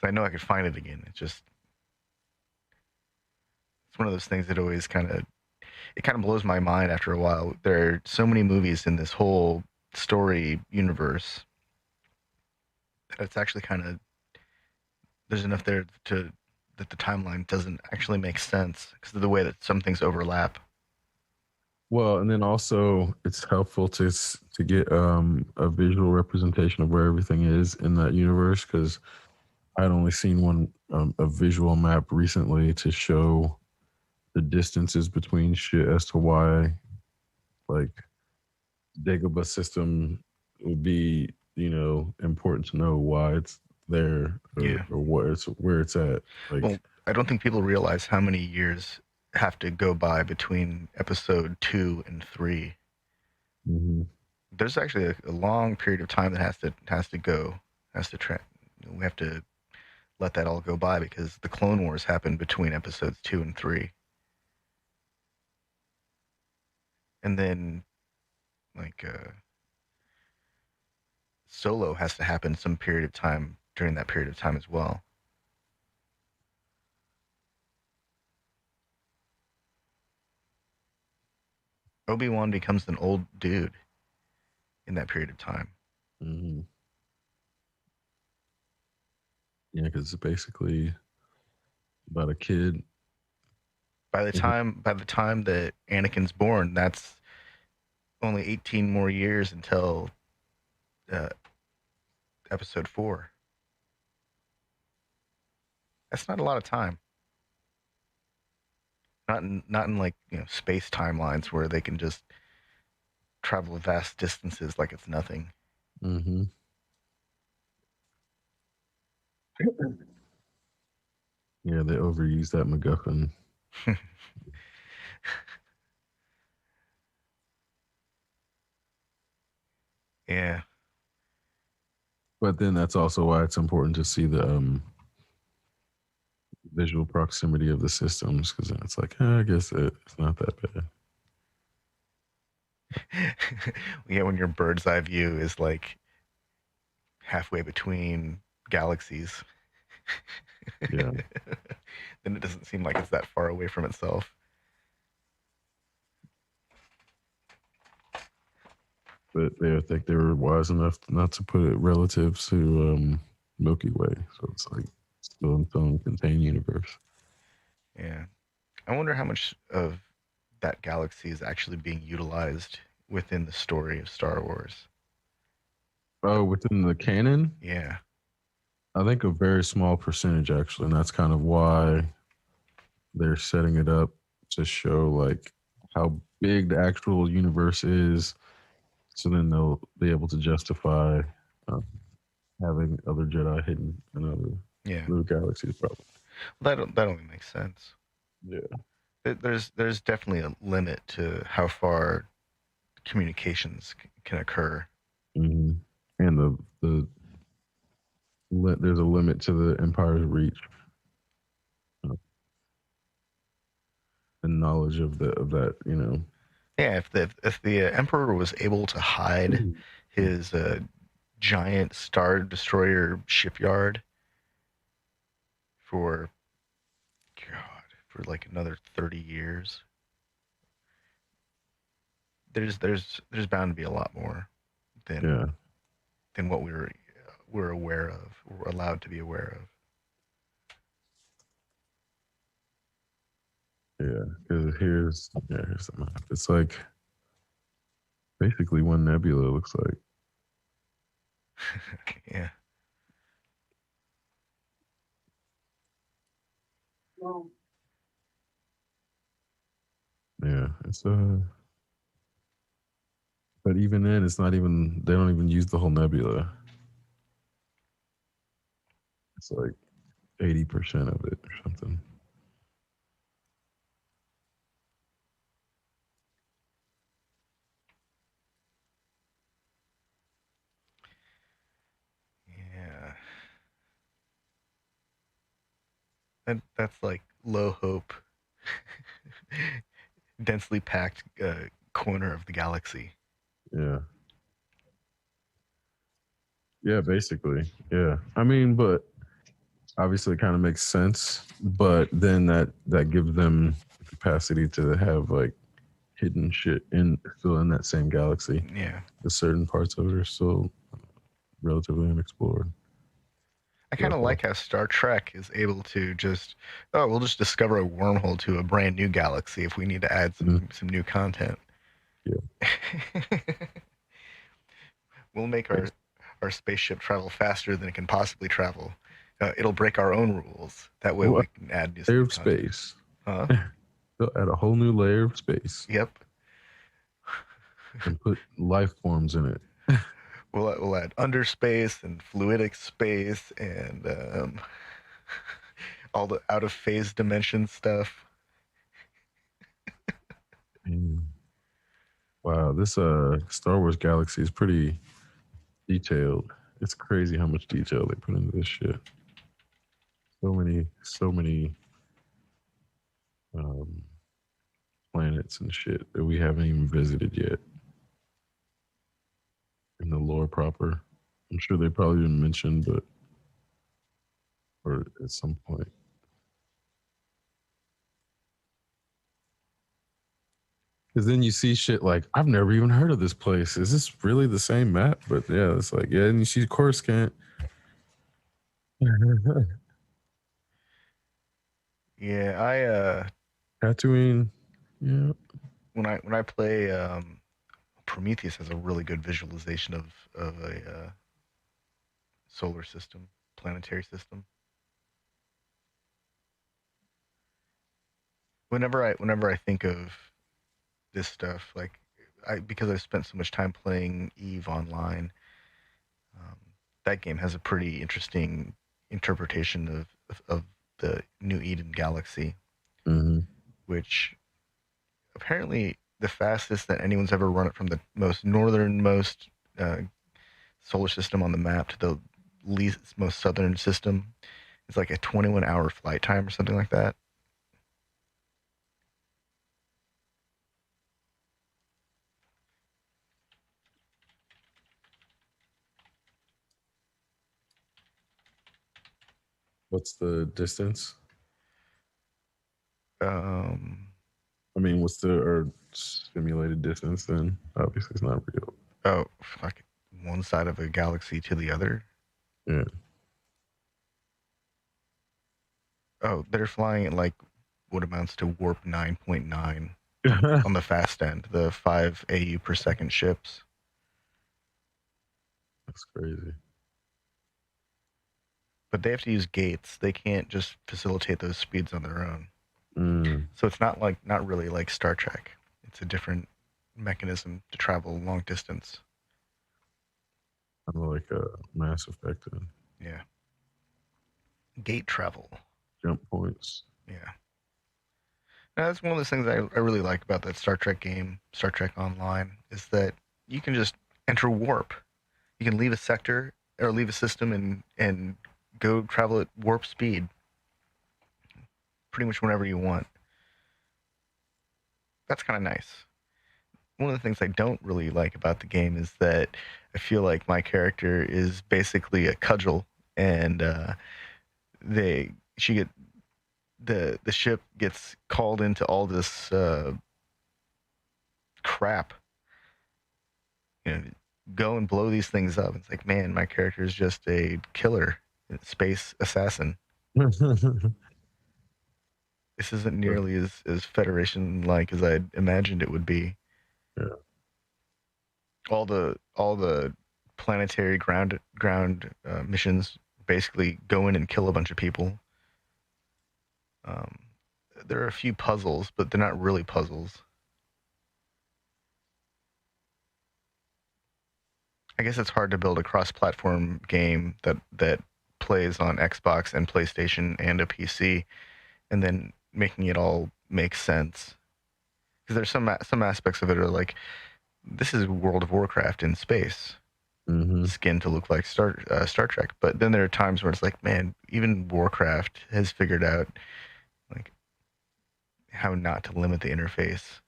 I know I could find it again. It's one of those things that always kind of blows my mind after a while. There are so many movies in this whole story universe that it's actually kind of there's enough there to that the timeline doesn't actually make sense because of the way that some things overlap. Well, and then also it's helpful to get a visual representation of where everything is in that universe, because I'd only seen one a visual map recently to show the distances between shit as to why like Dagobah system would be, important to know why it's there, Yeah. or where it's at. Like, Well, I don't think people realize how many years have to go by between episode 2 and 3. mhm. There's actually a long period of time that has to go, we have to let that all go by because the Clone Wars happened between episodes 2 and 3. And then like Solo has to happen some period of time during that period of time as well. Obi-Wan becomes an old dude in that period of time. Mm-hmm. Yeah, because it's basically about a kid. By the time that Anakin's born, that's only 18 more years until uh, episode 4. That's not a lot of time. Not in like, space timelines where they can just travel vast distances like it's nothing. Mm-hmm. Yeah, they overuse that MacGuffin. Yeah. But then that's also why it's important to see the visual proximity of the systems, because then it's like, I guess it's not that bad. Yeah, when your bird's eye view is like halfway between galaxies. Yeah. Then it doesn't seem like it's that far away from itself. But I think they were wise enough not to put it relative to Milky Way. So it's like still in its own contained universe. Yeah. I wonder how much of that galaxy is actually being utilized within the story of Star Wars. Oh, within the canon? Yeah. I think a very small percentage, actually. And that's kind of why they're setting it up to show like how big the actual universe is. So then they'll be able to justify um, having other Jedi hidden in Yeah. other galaxies, probably. That only makes sense. Yeah. There's definitely a limit to how far communications can occur. Mm-hmm. And there's a limit to the Empire's reach, and knowledge of that. Yeah, if the Emperor was able to hide his giant star destroyer shipyard for for like another 30 years, there's bound to be a lot more than Yeah. than what we're aware of, we're allowed to be aware of. Yeah. Because here's the map. It's like basically one nebula, looks like. Yeah. Yeah. It's but even then, it's not even, they don't even use the whole nebula. It's like 80% of it or something. Yeah. That's like low hope, densely packed corner of the galaxy. Yeah. Yeah, basically. Yeah. I mean, but obviously it kind of makes sense, but then that gives them the capacity to have like hidden shit still in that same galaxy. Yeah. The certain parts of it are still relatively unexplored. I kind of like how Star Trek is able to we'll just discover a wormhole to a brand new galaxy if we need to add some new content. Yeah. We'll make our spaceship travel faster than it can possibly travel. It'll break our own rules. That way we can add new layer of content. space. Huh? They'll add a whole new layer of space. Yep. And put life forms in it. We'll add underspace and fluidic space and all the out of phase dimension stuff. Wow, this Star Wars galaxy is pretty detailed. It's crazy how much detail they put into this shit. So many planets and shit that we haven't even visited yet in the lore proper. I'm sure they probably didn't mention, but or at some point. Because then you see shit like, I've never even heard of this place. Is this really the same map? But yeah, it's like, yeah, and you see Coruscant. Yeah, Tatooine. Yeah. when I play Prometheus has a really good visualization of a solar system, planetary system. Whenever I think of this stuff, like because I've spent so much time playing Eve online, that game has a pretty interesting interpretation of the New Eden galaxy, which apparently the fastest that anyone's ever run it from the most northernmost solar system on the map to the least most southern system is like a 21-hour flight time or something like that. What's the distance? I mean, what's the simulated distance then? Obviously, it's not real. Oh, like one side of a galaxy to the other? Yeah. Oh, they're flying at like what amounts to warp 9.9 on the fast end, the 5 AU per second ships. That's crazy. But they have to use gates. They can't just facilitate those speeds on their own. So it's not really like Star Trek. It's a different mechanism to travel long distance. Kind of like a Mass Effect. Yeah. Gate travel. Jump points. Yeah. Now, that's one of those things I really like about that Star Trek game, Star Trek Online, is that you can just enter warp. You can leave a sector or leave a system and go travel at warp speed pretty much whenever you want. That's kind of nice. One of the things I don't really like about the game is that I feel like my character is basically a cudgel, and the ship gets called into all this crap. You know, go and blow these things up. It's like, man, my character is just a killer, space assassin. This isn't nearly as Federation-like as I'd imagined it would be. Yeah. All the planetary ground missions basically go in and kill a bunch of people. There are a few puzzles, but they're not really puzzles. I guess it's hard to build a cross-platform game that plays on Xbox and PlayStation and a PC, and then making it all make sense. Because there's some aspects of it are like, this is World of Warcraft in space, skin to look like Star Trek. But then there are times where it's like, man, even Warcraft has figured out like how not to limit the interface.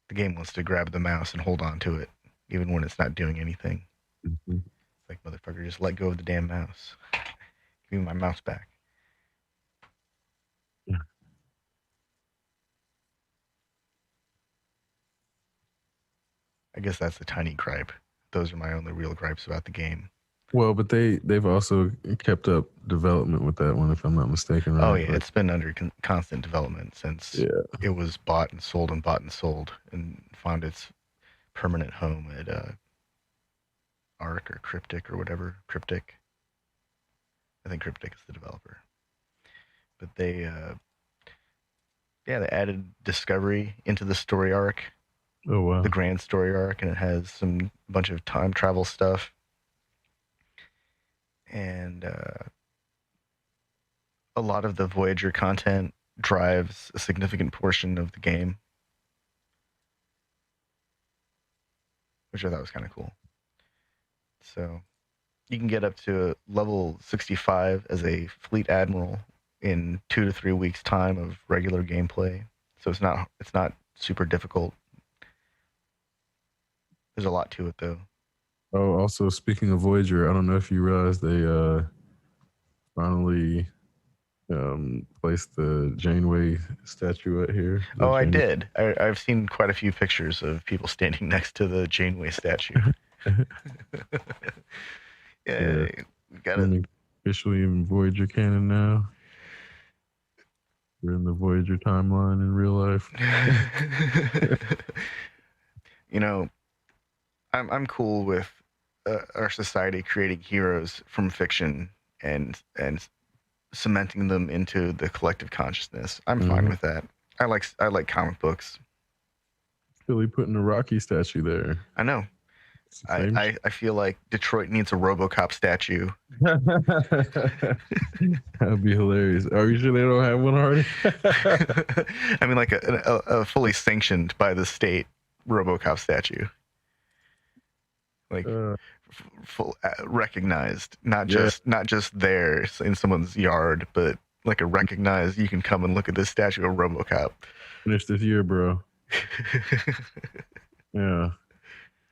The game wants to grab the mouse and hold on to it, even when it's not doing anything. Like, motherfucker, just let go of the damn mouse. Give me my mouse back. I guess that's the tiny gripe. Those are my only real gripes about the game. Well, but they've also kept up development with that one, if I'm not mistaken. Right? Oh yeah, it's been under constant development since it was bought and sold and found its permanent home at Arc or Cryptic or whatever. Cryptic. I think Cryptic is the developer. But they added Discovery into the story arc. Oh wow. The grand story arc, and it has some bunch of time travel stuff. And a lot of the Voyager content drives a significant portion of the game, which I thought was kind of cool. So you can get up to level 65 as a fleet admiral in 2 to 3 weeks time of regular gameplay. So it's not super difficult. There's a lot to it though. Oh, also speaking of Voyager, I don't know if you realize they finally placed the Janeway statuette here. Oh, I did. I've seen quite a few pictures of people standing next to the Janeway statue. Yeah, we got it. Officially in Voyager canon now. We're in the Voyager timeline in real life. You know, I'm cool with our society creating heroes from fiction and cementing them into the collective consciousness. I'm fine with that. I like comic books. Really putting a Rocky statue there. I know. I feel like Detroit needs a RoboCop statue. That'd be hilarious. Are you sure they don't have one already? I mean, like a fully sanctioned by the state RoboCop statue, like full recognized, not just there in someone's yard, but like a recognized. You can come and look at this statue of RoboCop. Finished this year, bro. Yeah.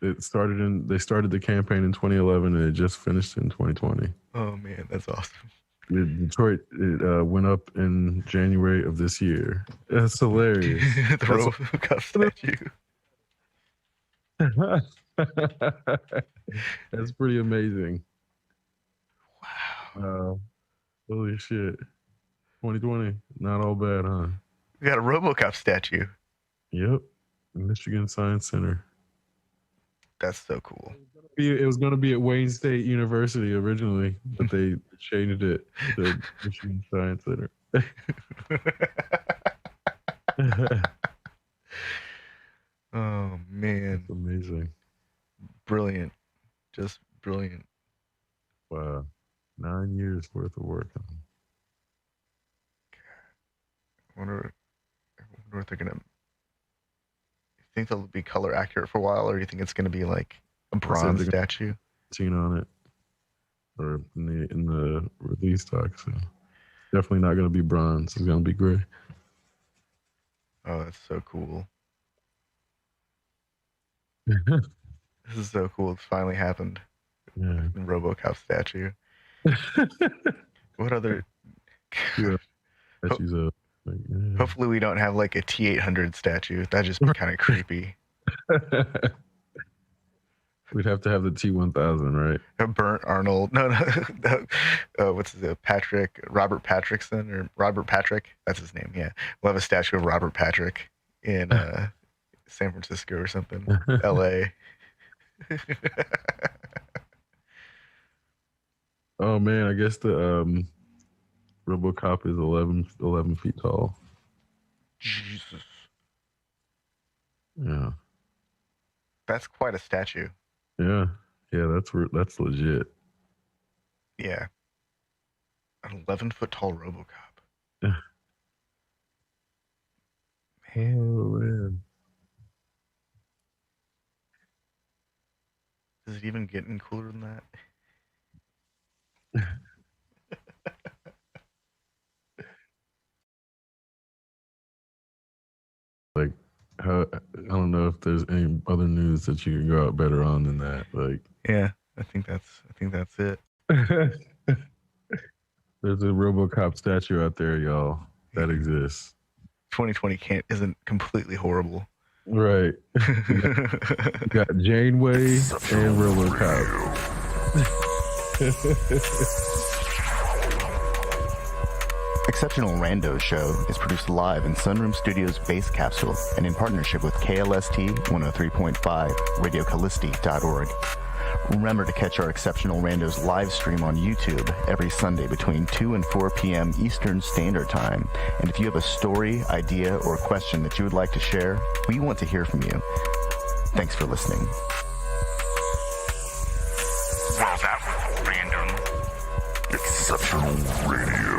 They started the campaign in 2011 and it just finished in 2020. Oh man, that's awesome. Detroit, it went up in January of this year. That's hilarious. The RoboCop statue. That's pretty amazing. Wow. Holy shit. 2020, not all bad, huh? We got a RoboCop statue. Yep. Michigan Science Center. That's so cool. It was going to be at Wayne State University originally, but they changed it to Michigan Science Center. Oh, man. That's amazing. Brilliant. Just brilliant. Wow. 9 years worth of work. I wonder what they're going to... You think they'll be color accurate for a while, or do you think it's going to be like a bronze statue? Seen on it, or in the release talk. So definitely not going to be bronze. It's going to be gray. Oh, that's so cool. This is so cool. It's finally happened. Yeah. RoboCop statue. What other? Statues up. Hopefully we don't have like a T-800 statue. That'd just be kind of creepy. We'd have to have the T-1000, right? Burnt Arnold. No. What's his name? Robert Patrickson, or Robert Patrick. That's his name. Yeah, we'll have a statue of Robert Patrick in San Francisco or something. L.A. Oh man, I guess the RoboCop is 11 feet tall. Jesus. Yeah. That's quite a statue. Yeah. Yeah, that's legit. Yeah. An 11-foot tall RoboCop. Yeah. Man. Oh man. Does it even get any cooler than that? Like, I don't know if there's any other news that you can go out better on than that. Like, yeah, I think that's it. There's a RoboCop statue out there, y'all. That exists. 2020 isn't completely horrible. Right. You got Janeway and RoboCop. Exceptional Randos show is produced live in Sunroom Studios' Base Capsule and in partnership with KLST 103.5, RadioCallisti.org. Remember to catch our Exceptional Randos live stream on YouTube every Sunday between 2 and 4 p.m. Eastern Standard Time. And if you have a story, idea, or question that you would like to share, we want to hear from you. Thanks for listening. Well, that was random. Exceptional Radio.